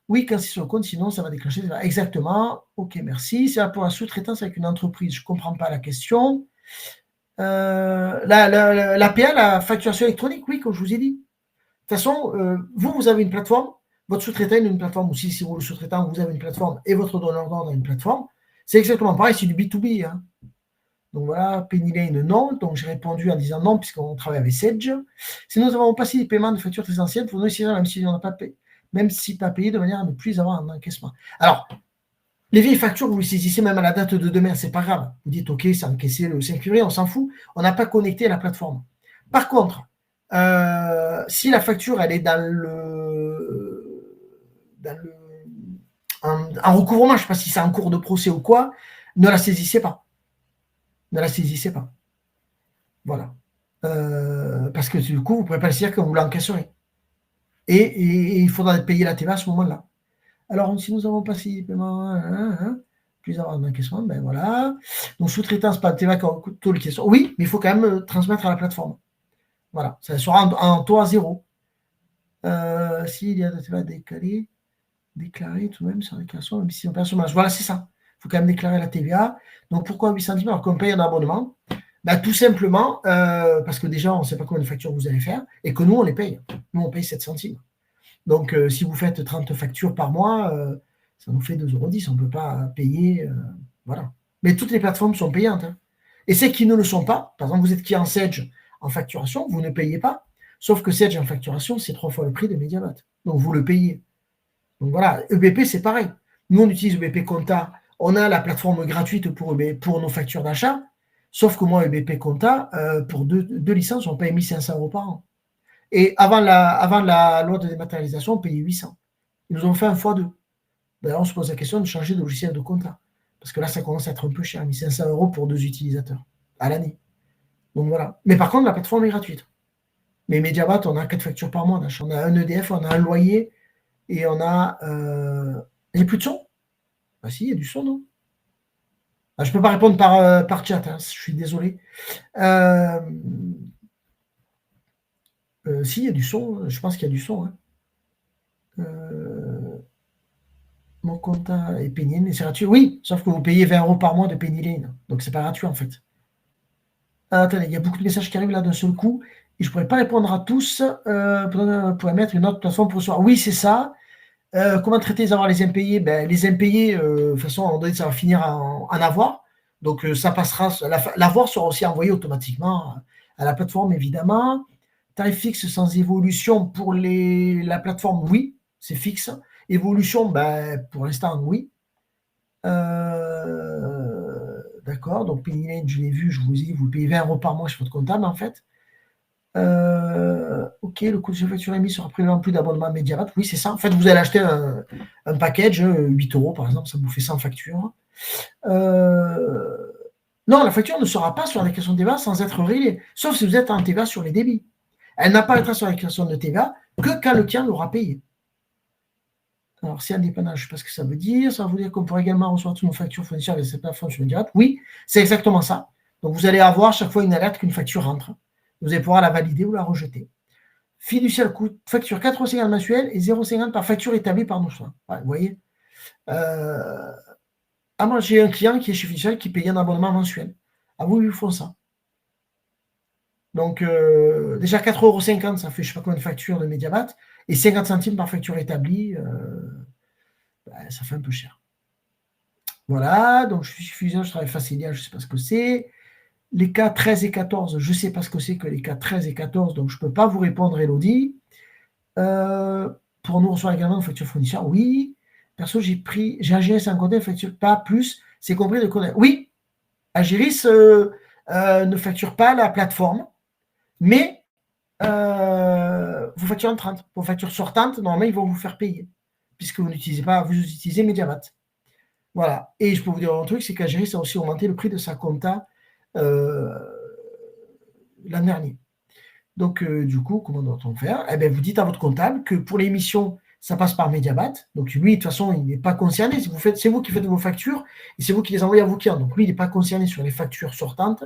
Oui, quand c'est sur le compte, sinon ça va déclencher. Exactement. Ok, merci. C'est pour la sous-traitance avec une entreprise. Je ne comprends pas la question. L'APA, la facturation électronique, oui, comme je vous ai dit. De toute façon, vous avez une plateforme, votre sous-traitant a une plateforme, ou si vous le sous-traitant, vous avez une plateforme et votre donneur d'ordre a une plateforme. C'est exactement pareil, c'est du B2B. Hein. Donc voilà, Penny Lane, non. Donc j'ai répondu en disant non, puisqu'on travaille avec Sage. Si nous avons passé des paiements de factures très anciennes, pour nous, même si on n'a pas payé, même si pas payé, de manière à ne plus avoir un encaissement. Alors, les vieilles factures, vous les saisissez même à la date de demain, c'est pas grave. Vous dites, OK, c'est encaissé le 5 février, on s'en fout. On n'a pas connecté à la plateforme. Par contre, si la facture, elle est en recouvrement, je ne sais pas si c'est en cours de procès ou quoi, ne la saisissez pas. Ne la saisissez pas. Voilà. Parce que du coup, vous ne pourrez pas le saisir que vous l'encaisserez. Et il faudra payer la TVA à ce moment-là. Alors, si nous avons passé les paiements, plus avoir d'encaissement, ben voilà. Donc, sous-traitance, pas de TVA, toutes les questions. Oui, mais il faut quand même transmettre à la plateforme. Voilà, ça sera en taux à zéro. S'il y a de TVA déclarer tout de même sur la déclaration, même si on perd chômage. Voilà, c'est ça. Il faut quand même déclarer la TVA. Donc, pourquoi 810 000 alors qu'on paye un abonnement? Ben, tout simplement parce que déjà, on ne sait pas combien de factures vous allez faire et que nous, on les paye. Nous, on paye 7 centimes. Donc, si vous faites 30 factures par mois, ça nous fait 2,10 €. On ne peut pas payer. Voilà. Mais toutes les plateformes sont payantes. Hein. Et celles qui ne le sont pas, par exemple, vous êtes client Sage en facturation, vous ne payez pas. Sauf que Sage en facturation, c'est 3 fois le prix de Mediamat. Donc, vous le payez. Donc, voilà. EBP, c'est pareil. Nous, on utilise EBP Compta. On a la plateforme gratuite pour nos factures d'achat. Sauf que moi, EBP Compta, pour deux licences, on paye 1 500 € par an. Et avant la loi de dématérialisation, on payait 800. Ils nous ont fait un x2. D'ailleurs, on se pose la question de changer de logiciel de compta. Parce que là, ça commence à être un peu cher, 1 500 € pour 2 utilisateurs à l'année. Donc voilà. Mais par contre, la plateforme est gratuite. Mais Mediabat, on a 4 factures par mois d'achat. On a un EDF, on a un loyer et on a. Il n'y a plus de son? Ah si, il y a du son, non? Ah, je ne peux pas répondre par chat, hein, je suis désolé. Si, il y a du son, je pense qu'il y a du son. Hein. Mon compta est Penny Lane, c'est gratuit. Oui, sauf que vous payez 20 € par mois de Penny Lane. Donc, c'est pas gratuit, en fait. Attendez, il y a beaucoup de messages qui arrivent là d'un seul coup. Et je ne pourrais pas répondre à tous. Pour mettre une autre plateforme pour recevoir. Oui, c'est ça. Comment traiter les avoirs, les impayés? Ben, les impayés, de toute façon, ça va finir en avoir. Donc, ça passera. L'avoir sera aussi envoyé automatiquement à la plateforme, évidemment. Tarif fixe sans évolution pour la plateforme, oui, c'est fixe. Évolution, ben, pour l'instant, oui. D'accord, donc Penny Lane, je l'ai vu, je vous ai dit, vous payez 20 € par mois chez votre comptable, en fait. Ok, le coût de la facture émise sera prélevé en plus d'abonnement Mediamat. Oui, c'est ça. En fait, vous allez acheter un package, 8 € par exemple, ça vous fait 100 factures. Non, la facture ne sera pas sur la déclaration de TVA sans être rélevée, sauf si vous êtes en TVA sur les débits. Elle n'apparaîtra sur la déclaration de TVA que quand le client l'aura payé. Alors, c'est indépendant, je ne sais pas ce que ça veut dire. Ça veut dire qu'on pourra également recevoir toutes nos factures fournisseurs avec cette plateforme sur Mediamat. Oui, c'est exactement ça. Donc, vous allez avoir chaque fois une alerte qu'une facture rentre. Vous allez pouvoir la valider ou la rejeter. Fiduciaire coûte facture 4,50 € mensuel et 0,50 € par facture établie par nos soins. Ouais, vous voyez. Moi, j'ai un client qui est chez Fiduciaire qui paye un abonnement mensuel. Ah oui, ils font ça. Donc, déjà 4,50 €, ça fait je ne sais pas combien de factures de Mediamat. Et 50 centimes par facture établie, ça fait un peu cher. Voilà, donc je suis Fiduciaire, je travaille Facilia, je ne sais pas ce que c'est. Les cas 13 et 14, je ne sais pas ce que c'est que les cas 13 et 14, donc je ne peux pas vous répondre, Elodie. Pour nous recevoir également une facture fournisseur, oui. Perso, j'ai Agiris en compte, facture pas plus, c'est compris de connaître. Oui, Agiris ne facture pas la plateforme, mais vous facturez en 30. Vos factures sortantes, normalement, ils vont vous faire payer, puisque vous n'utilisez pas, vous utilisez Mediamat. Voilà. Et je peux vous dire un truc, c'est qu'Agiris a aussi augmenté le prix de sa compta l'an dernier. Donc, du coup, comment doit-on faire? Eh bien, vous dites à votre comptable que pour l'émission, ça passe par Mediamat. Donc, lui, de toute façon, il n'est pas concerné. C'est vous qui faites vos factures et c'est vous qui les envoyez à vos clients. Donc, lui, il n'est pas concerné sur les factures sortantes.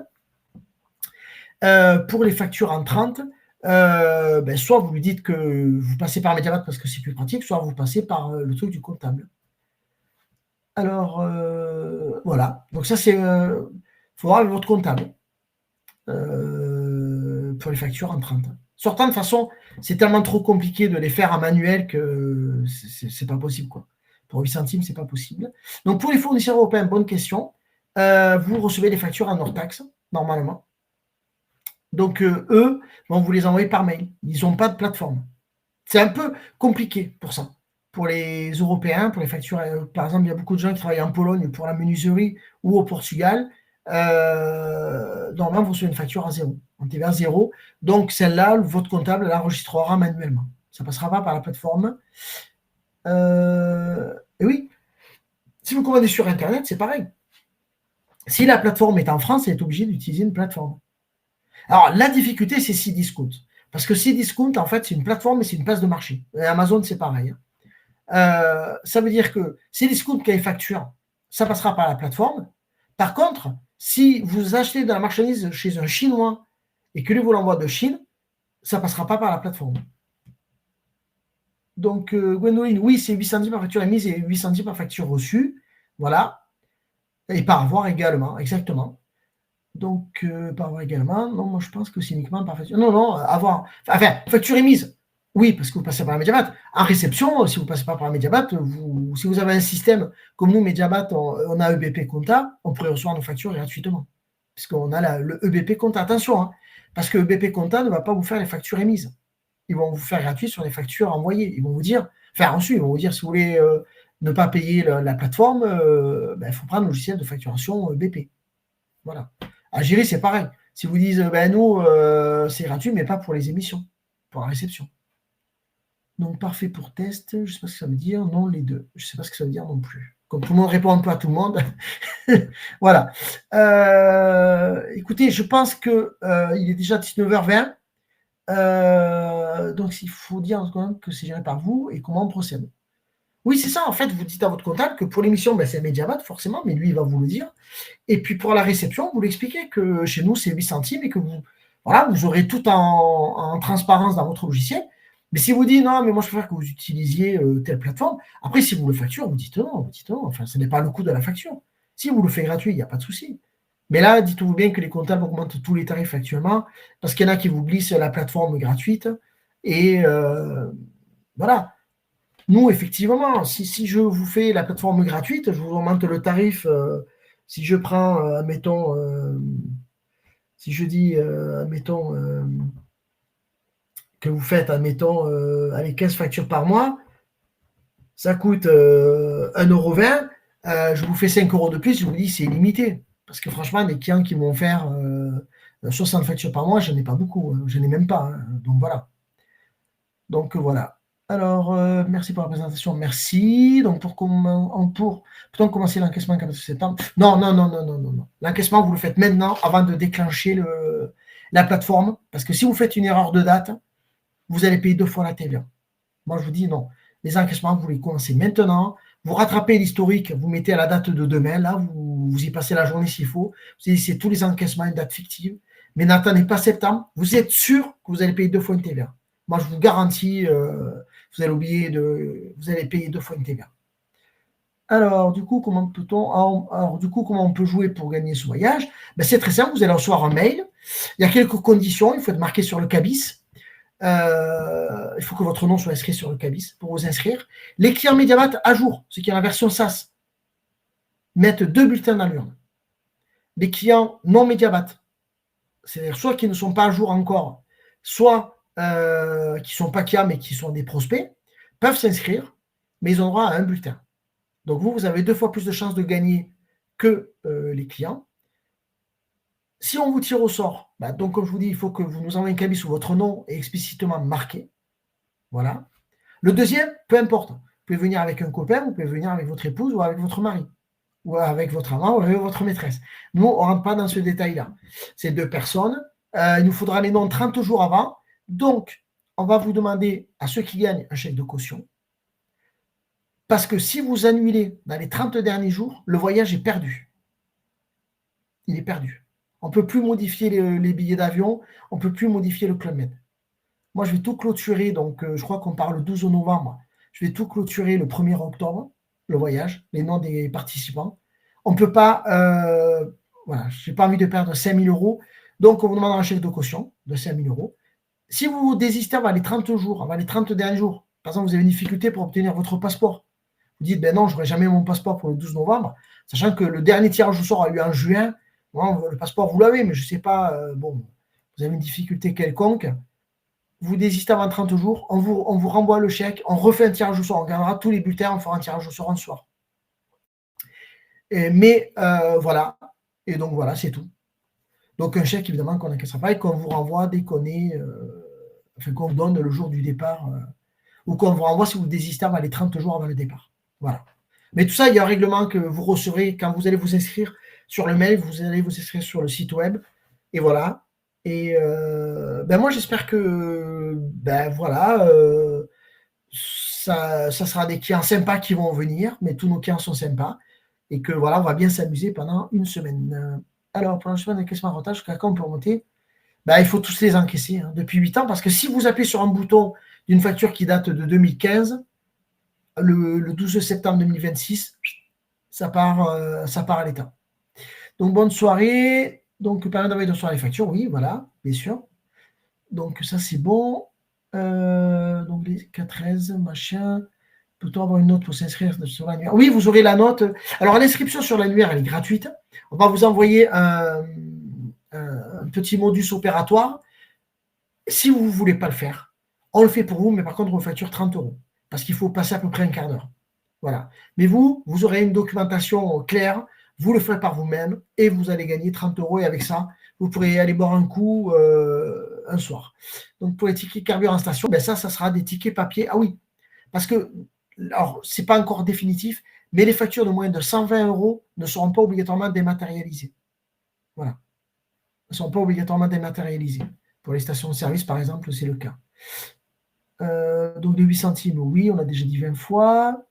Pour les factures entrantes, soit vous lui dites que vous passez par Mediamat parce que c'est plus pratique, soit vous passez par le truc du comptable. Alors, voilà. Donc ça, c'est... Il faut voir avec votre comptable pour les factures entrantes. Sortant, de toute façon, c'est tellement trop compliqué de les faire en manuel que c'est pas possible, quoi. Pour 8 centimes, c'est pas possible. Donc, pour les fournisseurs européens, bonne question. Vous recevez des factures en hors taxe, normalement. Donc, eux vont vous les envoyer par mail. Ils n'ont pas de plateforme. C'est un peu compliqué pour ça. Pour les Européens, pour les factures, par exemple, il y a beaucoup de gens qui travaillent en Pologne pour la menuiserie ou au Portugal. Normalement, vous recevez une facture à zéro, en TVA zéro. Donc, celle-là, votre comptable l'enregistrera manuellement. Ça ne passera pas par la plateforme. Et oui, si vous commandez sur Internet, c'est pareil. Si la plateforme est en France, elle est obligée d'utiliser une plateforme. Alors, la difficulté, c'est Cdiscount. Parce que Cdiscount, en fait, c'est une plateforme, mais c'est une place de marché. Et Amazon, c'est pareil. Ça veut dire que Cdiscount qui a les factures, ça passera par la plateforme. Par contre, si vous achetez de la marchandise chez un Chinois et que lui vous l'envoie de Chine, ça ne passera pas par la plateforme. Donc, Gwendoline, oui, c'est 8 centimes par facture émise et 8 centimes par facture reçue. Voilà. Et par avoir également, exactement. Donc, par avoir également, non, moi je pense que c'est uniquement par facture. Non, non, avoir. Enfin, facture émise. Oui, parce que vous passez par la Mediamat. En réception, si vous ne passez pas par la Mediamat, si vous avez un système comme nous, Mediamat, on a EBP Compta, on pourrait recevoir nos factures gratuitement. Puisqu'on a le EBP Compta. Attention, hein, parce que EBP Compta ne va pas vous faire les factures émises. Ils vont vous faire gratuit sur les factures envoyées. Ils vont vous dire, enfin reçues, ils vont vous dire si vous voulez ne pas payer la plateforme, il faut prendre le logiciel de facturation BP. Voilà. À gérer, c'est pareil. Si vous dites, nous, c'est gratuit, mais pas pour les émissions, pour la réception. Donc, parfait pour test. Je ne sais pas ce que ça veut dire. Non, les deux. Je ne sais pas ce que ça veut dire non plus. Comme tout le monde répond un peu à tout le monde. Voilà. Écoutez, je pense qu'il est déjà 19h20. Donc, il faut dire quand même que c'est géré par vous et comment on procède. Oui, c'est ça. En fait, vous dites à votre comptable que pour l'émission, c'est Mediamat, forcément, mais lui, il va vous le dire. Et puis pour la réception, vous l'expliquez que chez nous, c'est 8 centimes et que vous aurez tout en transparence dans votre logiciel. Mais si vous dites non, mais moi je préfère que vous utilisiez telle plateforme, après si vous le facturez, vous dites non. Enfin, ce n'est pas le coût de la facture. Si vous le faites gratuit, il n'y a pas de souci. Mais là, dites-vous bien que les comptables augmentent tous les tarifs actuellement parce qu'il y en a qui vous glissent la plateforme gratuite. Et voilà. Nous, effectivement, si je vous fais la plateforme gratuite, je vous augmente le tarif. Si je prends, admettons, si je dis, admettons, que vous faites, admettons, avec 15 factures par mois, ça coûte 1,20 €, je vous fais 5 € de plus, je vous dis c'est illimité. Parce que franchement, les clients qui vont faire 60 factures par mois, je n'en ai pas beaucoup, je n'en ai même pas. Donc voilà. Donc voilà. Alors, merci pour la présentation, merci. Donc peut-on commencer l'encaissement le 14 septembre? Non, non, non, non, non, non, non. L'encaissement, vous le faites maintenant avant de déclencher la plateforme. Parce que si vous faites une erreur de date, vous allez payer 2 fois la TVA. Moi, je vous dis non. Les encaissements, vous les commencez maintenant. Vous rattrapez l'historique, vous mettez à la date de demain. Là, vous y passez la journée s'il faut. Vous c'est tous les encaissements, une date fictive. Mais n'attendez pas septembre. Vous êtes sûr que vous allez payer 2 fois une TVA. Moi, je vous garantis, vous allez payer 2 fois une TVA. Alors, du coup, comment on peut jouer pour gagner ce voyage? C'est très simple, vous allez recevoir un mail. Il y a quelques conditions, il faut être marqué sur le cabis. Il faut que votre nom soit inscrit sur le cabis pour vous inscrire. Les clients Mediamat à jour, ceux qui ont la version SAS, mettent 2 bulletins dans l'urne. Les clients non Mediamat, c'est-à-dire soit qui ne sont pas à jour encore, soit qui ne sont pas clients mais qui sont des prospects, peuvent s'inscrire, mais ils ont droit à un bulletin. Donc vous avez 2 fois plus de chances de gagner que les clients. Si on vous tire au sort, donc comme je vous dis, il faut que vous nous envoyez un cabis où votre nom est explicitement marqué. Voilà. Le deuxième, peu importe. Vous pouvez venir avec un copain, vous pouvez venir avec votre épouse ou avec votre mari, ou avec votre amant ou avec votre maîtresse. Nous, on ne rentre pas dans ce détail-là. C'est 2 personnes. Il nous faudra les noms 30 jours avant. Donc, on va vous demander à ceux qui gagnent un chèque de caution. Parce que si vous annulez dans les 30 derniers jours, le voyage est perdu. Il est perdu. On ne peut plus modifier les billets d'avion, on ne peut plus modifier le Club Med. Moi, je vais tout clôturer, donc je crois qu'on part le 12 novembre. Je vais tout clôturer le 1er octobre, le voyage, les noms des participants. On ne peut pas, voilà, je n'ai pas envie de perdre 5 000 euros, donc on vous demande un chèque de caution de 5 000 euros. Si vous désistez avant les 30 jours, avant les 30 derniers jours, par exemple, vous avez une difficulté pour obtenir votre passeport, vous dites, ben non, je n'aurai jamais mon passeport pour le 12 novembre, sachant que le dernier tirage au sort a eu en juin. Bon, le passeport, vous l'avez, mais je ne sais pas, bon, vous avez une difficulté quelconque, vous désistez avant 30 jours, on vous renvoie le chèque, on refait un tirage au sort, on gardera tous les bulletins, on fera un tirage au sort un soir. Mais voilà, et donc voilà, c'est tout. Donc un chèque, évidemment, qu'on n'encaissera pas et qu'on vous renvoie dès qu'on est, enfin qu'on vous donne le jour du départ, ou qu'on vous renvoie si vous désistez avant les 30 jours avant le départ. Voilà. Mais tout ça, il y a un règlement que vous recevrez quand vous allez vous inscrire sur le mail, vous allez vous inscrire sur le site web, et voilà. Et ben moi, j'espère que ben voilà, ça sera des clients sympas qui vont venir, mais tous nos clients sont sympas, et que voilà, on va bien s'amuser pendant une semaine. Alors, pour l'enchaînement d'encaissement en retard, jusqu'à quand on peut remonter? Ben, il faut tous les encaisser hein, depuis 8 ans, parce que si vous appuyez sur un bouton d'une facture qui date de 2015, le 12 septembre 2026, ça part à l'État. Donc, bonne soirée. Donc, permet d'envoyer de soir les factures, oui, voilà, bien sûr. Donc, ça, c'est bon. Donc, les 4-13, machin. Peut-on avoir une note pour s'inscrire sur l'annuaire? Oui, vous aurez la note. Alors, l'inscription sur l'annuaire, elle est gratuite. On va vous envoyer un petit modus opératoire. Si vous ne voulez pas le faire, on le fait pour vous, mais par contre, on facture 30 euros. Parce qu'il faut passer à peu près un quart d'heure. Voilà. Mais vous aurez une documentation claire. Vous le ferez par vous-même et vous allez gagner 30 euros. Et avec ça, vous pourrez aller boire un coup un soir. Donc, pour les tickets carburant station, ben ça sera des tickets papier. Ah oui, parce que, alors, ce n'est pas encore définitif, mais les factures de moins de 120 euros ne seront pas obligatoirement dématérialisées. Voilà. Elles ne sont pas obligatoirement dématérialisées. Pour les stations de service, par exemple, c'est le cas. Donc, les 8 centimes, oui, on a déjà dit 20 fois.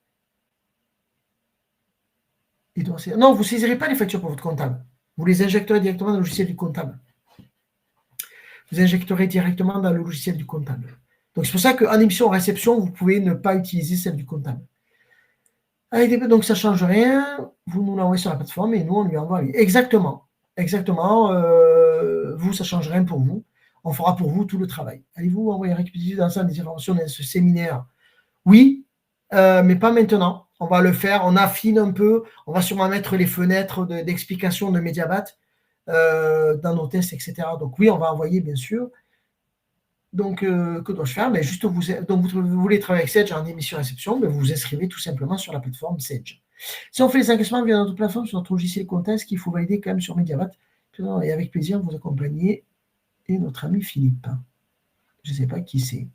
Non, vous ne saisirez pas les factures pour votre comptable. Vous les injecterez directement dans le logiciel du comptable. Vous injecterez directement dans le logiciel du comptable. Donc, c'est pour ça qu'en émission-réception, vous pouvez ne pas utiliser celle du comptable. Donc, ça ne change rien. Vous nous l'envoyez sur la plateforme et nous, on lui envoie. Exactement. Exactement. Vous, ça ne change rien pour vous. On fera pour vous tout le travail. Allez-vous envoyer un récapitulatif d'ensemble des informations dans ce séminaire? Oui, mais pas maintenant. On va le faire, on affine un peu. On va sûrement mettre les fenêtres d'explication de Mediabat dans nos tests, etc. Donc oui, on va envoyer, bien sûr. Donc, que dois-je faire? Mais juste donc, vous voulez travailler avec Sage en émission réception, mais vous vous inscrivez tout simplement sur la plateforme Sage. Si on fait les encaissements via notre plateforme, sur notre logiciel comptable, ce qu'il faut valider quand même sur Mediabat, et avec plaisir, vous accompagner, et notre ami Philippe. Je ne sais pas qui c'est.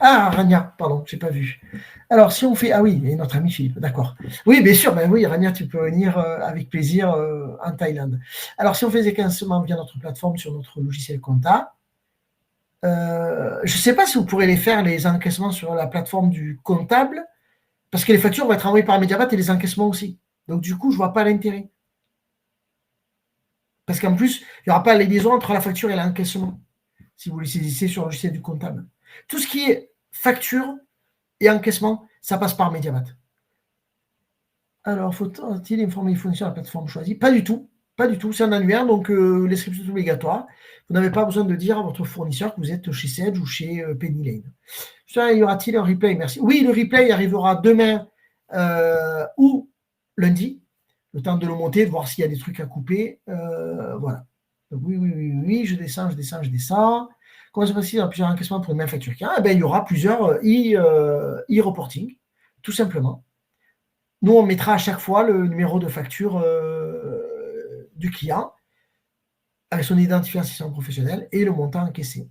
Ah, Rania, pardon, je n'ai pas vu. Alors, si on fait... Ah oui, et notre ami Philippe, d'accord. Oui, bien sûr, ben oui, Rania, tu peux venir avec plaisir en Thaïlande. Alors, si on fait des encaissements via notre plateforme sur notre logiciel compta, je ne sais pas si vous pourrez les faire, les encaissements sur la plateforme du comptable, parce que les factures vont être envoyées par Mediabat et les encaissements aussi. Donc, du coup, je ne vois pas l'intérêt. Parce qu'en plus, il n'y aura pas la liaison entre la facture et l'encaissement, si vous les saisissez sur le logiciel du comptable. Tout ce qui est facture et encaissement, ça passe par Mediabat. Alors, faut-il informer les fournisseurs de la plateforme choisie? Pas du tout. Pas du tout. C'est un annuaire, donc l'inscription est obligatoire. Vous n'avez pas besoin de dire à votre fournisseur que vous êtes chez Sage ou chez Penny Lane. Y aura-t-il un replay? Merci. Oui, le replay arrivera demain ou lundi. Le temps de le monter, de voir s'il y a des trucs à couper. Voilà. Donc, oui, je descends. Comment se passe-t-il dans plusieurs encaissements pour une même facture? Il y aura plusieurs e-reporting, tout simplement. Nous, on mettra à chaque fois le numéro de facture du client avec son identification professionnelle et le montant encaissé.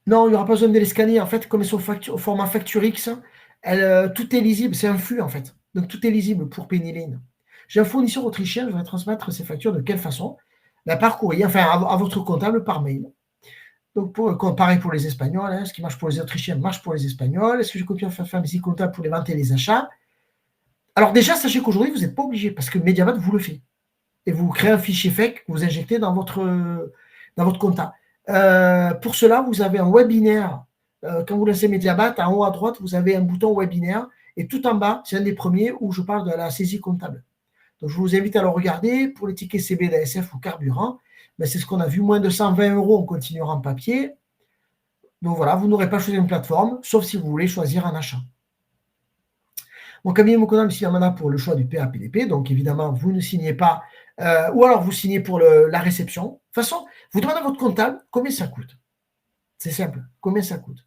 Non, il n'y aura pas besoin de les scanner. En fait, comme elles sont au format Facturix, tout est lisible. C'est un flux, en fait. Donc, tout est lisible pour Penny Lane. J'ai un fournisseur autrichien, je vais transmettre ces factures de quelle façon? Par courrier, enfin, à votre comptable par mail. Donc, pareil pour les Espagnols, hein, ce qui marche pour les Autrichiens marche pour les Espagnols. Est-ce que je copie faire mes comptables pour les ventes et les achats? Alors déjà, sachez qu'aujourd'hui, vous n'êtes pas obligé, parce que Mediabat vous le fait. et vous créez un fichier fake que vous injectez dans votre compta. Pour cela, vous avez un webinaire. Quand vous lancez Mediabat, en haut à droite, vous avez un bouton webinaire et tout en bas, c'est un des premiers où je parle de la saisie comptable. Donc, je vous invite à le regarder. Pour les tickets CB, d'ASF ou carburant, ben, c'est ce qu'on a vu, moins de 120 €, on continuera en papier. Donc voilà, vous n'aurez pas choisi une plateforme, sauf si vous voulez choisir un achat. Mon cabinet Mokonam signe Amana pour le choix du PAPDP, donc évidemment, vous ne signez pas, ou alors vous signez pour la réception. De toute façon, vous demandez à votre comptable combien ça coûte. C'est simple, combien ça coûte.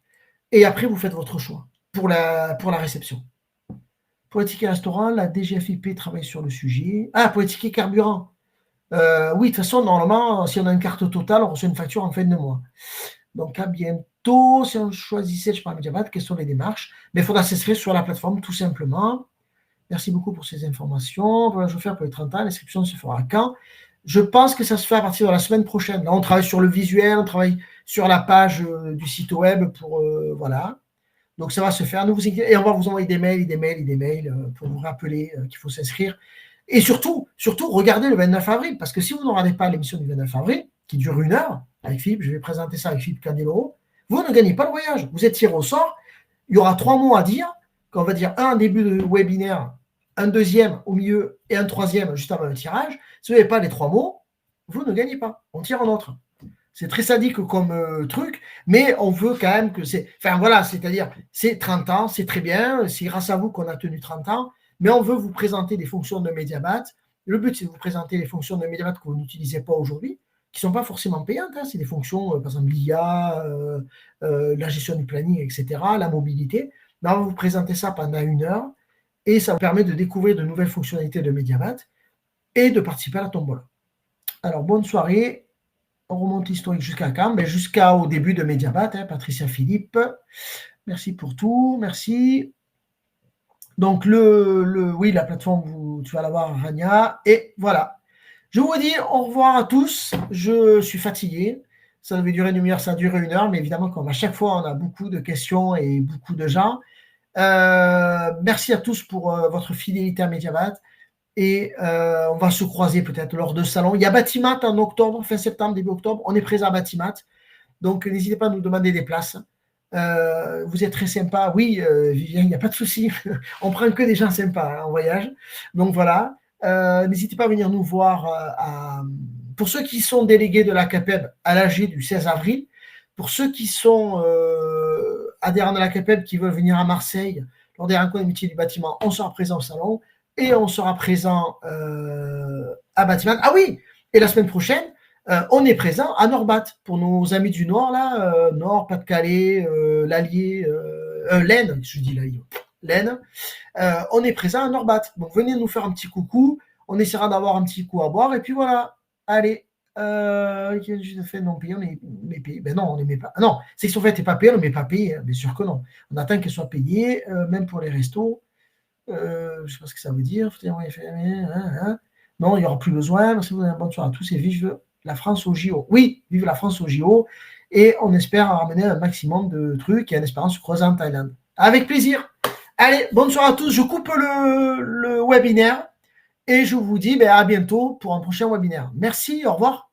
Et après, vous faites votre choix pour la réception. Pour les tickets restaurant, la DGFiP travaille sur le sujet. Ah, pour les tickets carburant. Oui, de toute façon, normalement, si on a une carte totale, on reçoit une facture en fin de mois. Donc, à bientôt. Si on choisissait, je parle Mediabat, quelles sont les démarches? Mais il faudra s'inscrire sur la plateforme, tout simplement. Merci beaucoup pour ces informations. Voilà, je vais faire pour les 30 ans. L'inscription se fera quand? Je pense que ça se fait à partir de la semaine prochaine. Là, on travaille sur le visuel, on travaille sur la page du site web pour voilà. Donc, ça va se faire. Ne vous inquiétez. Et on va vous envoyer des mails pour vous rappeler qu'il faut s'inscrire. Et surtout, regardez le 29 avril, parce que si vous ne regardez pas l'émission du 29 avril, qui dure 1 heure, avec Philippe, je vais présenter ça avec Philippe Candeloro, vous ne gagnez pas le voyage. Vous êtes tiré au sort. Il y aura 3 mots à dire. On va dire un début de webinaire, un deuxième au milieu et un troisième juste avant le tirage. Si vous n'avez pas les 3 mots, vous ne gagnez pas. On tire un autre. C'est très sadique comme truc, mais on veut quand même que c'est. Enfin voilà, c'est-à-dire, c'est 30 ans, c'est très bien, c'est grâce à vous qu'on a tenu 30 ans, mais on veut vous présenter des fonctions de Mediabat. Le but, c'est de vous présenter les fonctions de Mediabat que vous n'utilisez pas aujourd'hui, qui ne sont pas forcément payantes. Hein. C'est des fonctions, par exemple, l'IA, la gestion du planning, etc., la mobilité. Mais on va vous présenter ça pendant 1 heure et ça vous permet de découvrir de nouvelles fonctionnalités de Mediabat et de participer à la tombola. Alors, bonne soirée. On remonte l'historique jusqu'à quand? Ben, jusqu'au début de Mediabat, hein, Patricia Philippe. Merci pour tout, merci. Donc, oui, la plateforme, tu vas l'avoir, Rania. Et voilà. Je vous dis au revoir à tous. Je suis fatigué. Ça devait durer 1 heure, ça a duré 1 heure. Mais évidemment, comme à chaque fois, on a beaucoup de questions et beaucoup de gens. Merci à tous pour votre fidélité à Mediabat. Et on va se croiser peut-être lors de salon. Il y a Batimat en octobre, fin septembre, début octobre. On est présent à Batimat. Donc, n'hésitez pas à nous demander des places. Vous êtes très sympa. Oui, Vivien, il n'y a pas de souci. On prend que des gens sympas en voyage. Donc, voilà. N'hésitez pas à venir nous voir. Pour ceux qui sont délégués de la CAPEB à l'AG du 16 avril, pour ceux qui sont adhérents de la CAPEB qui veulent venir à Marseille lors des rencontres des métiers du bâtiment, on sera présent au salon. Et on sera présent à Batimat. Ah oui, et la semaine prochaine, on est présent à Norbat pour nos amis du Nord, là, Nord, Pas-de-Calais, l'Allier, l'Aisne, je dis l'Allier, l'Aisne. On est présent à Norbat. Donc venez nous faire un petit coucou. On essaiera d'avoir un petit coup à boire. Et puis voilà. Allez. Je fais non payer, on est payé. Ben non, on ne met pas. Non, section faite n'est pas payée, on ne met pas payé. Bien sûr que non. On attend qu'elle soit payée, même pour les restos. Je ne sais pas ce que ça veut dire. Non, il n'y aura plus besoin. Merci, vous avez une bonne soirée à tous et vive la France au JO. Oui, vive la France au JO. Et on espère ramener un maximum de trucs et en espérant se croiser en Thaïlande. Avec plaisir. Allez, bonne soirée à tous. Je coupe le webinaire et je vous dis à bientôt pour un prochain webinaire. Merci, au revoir.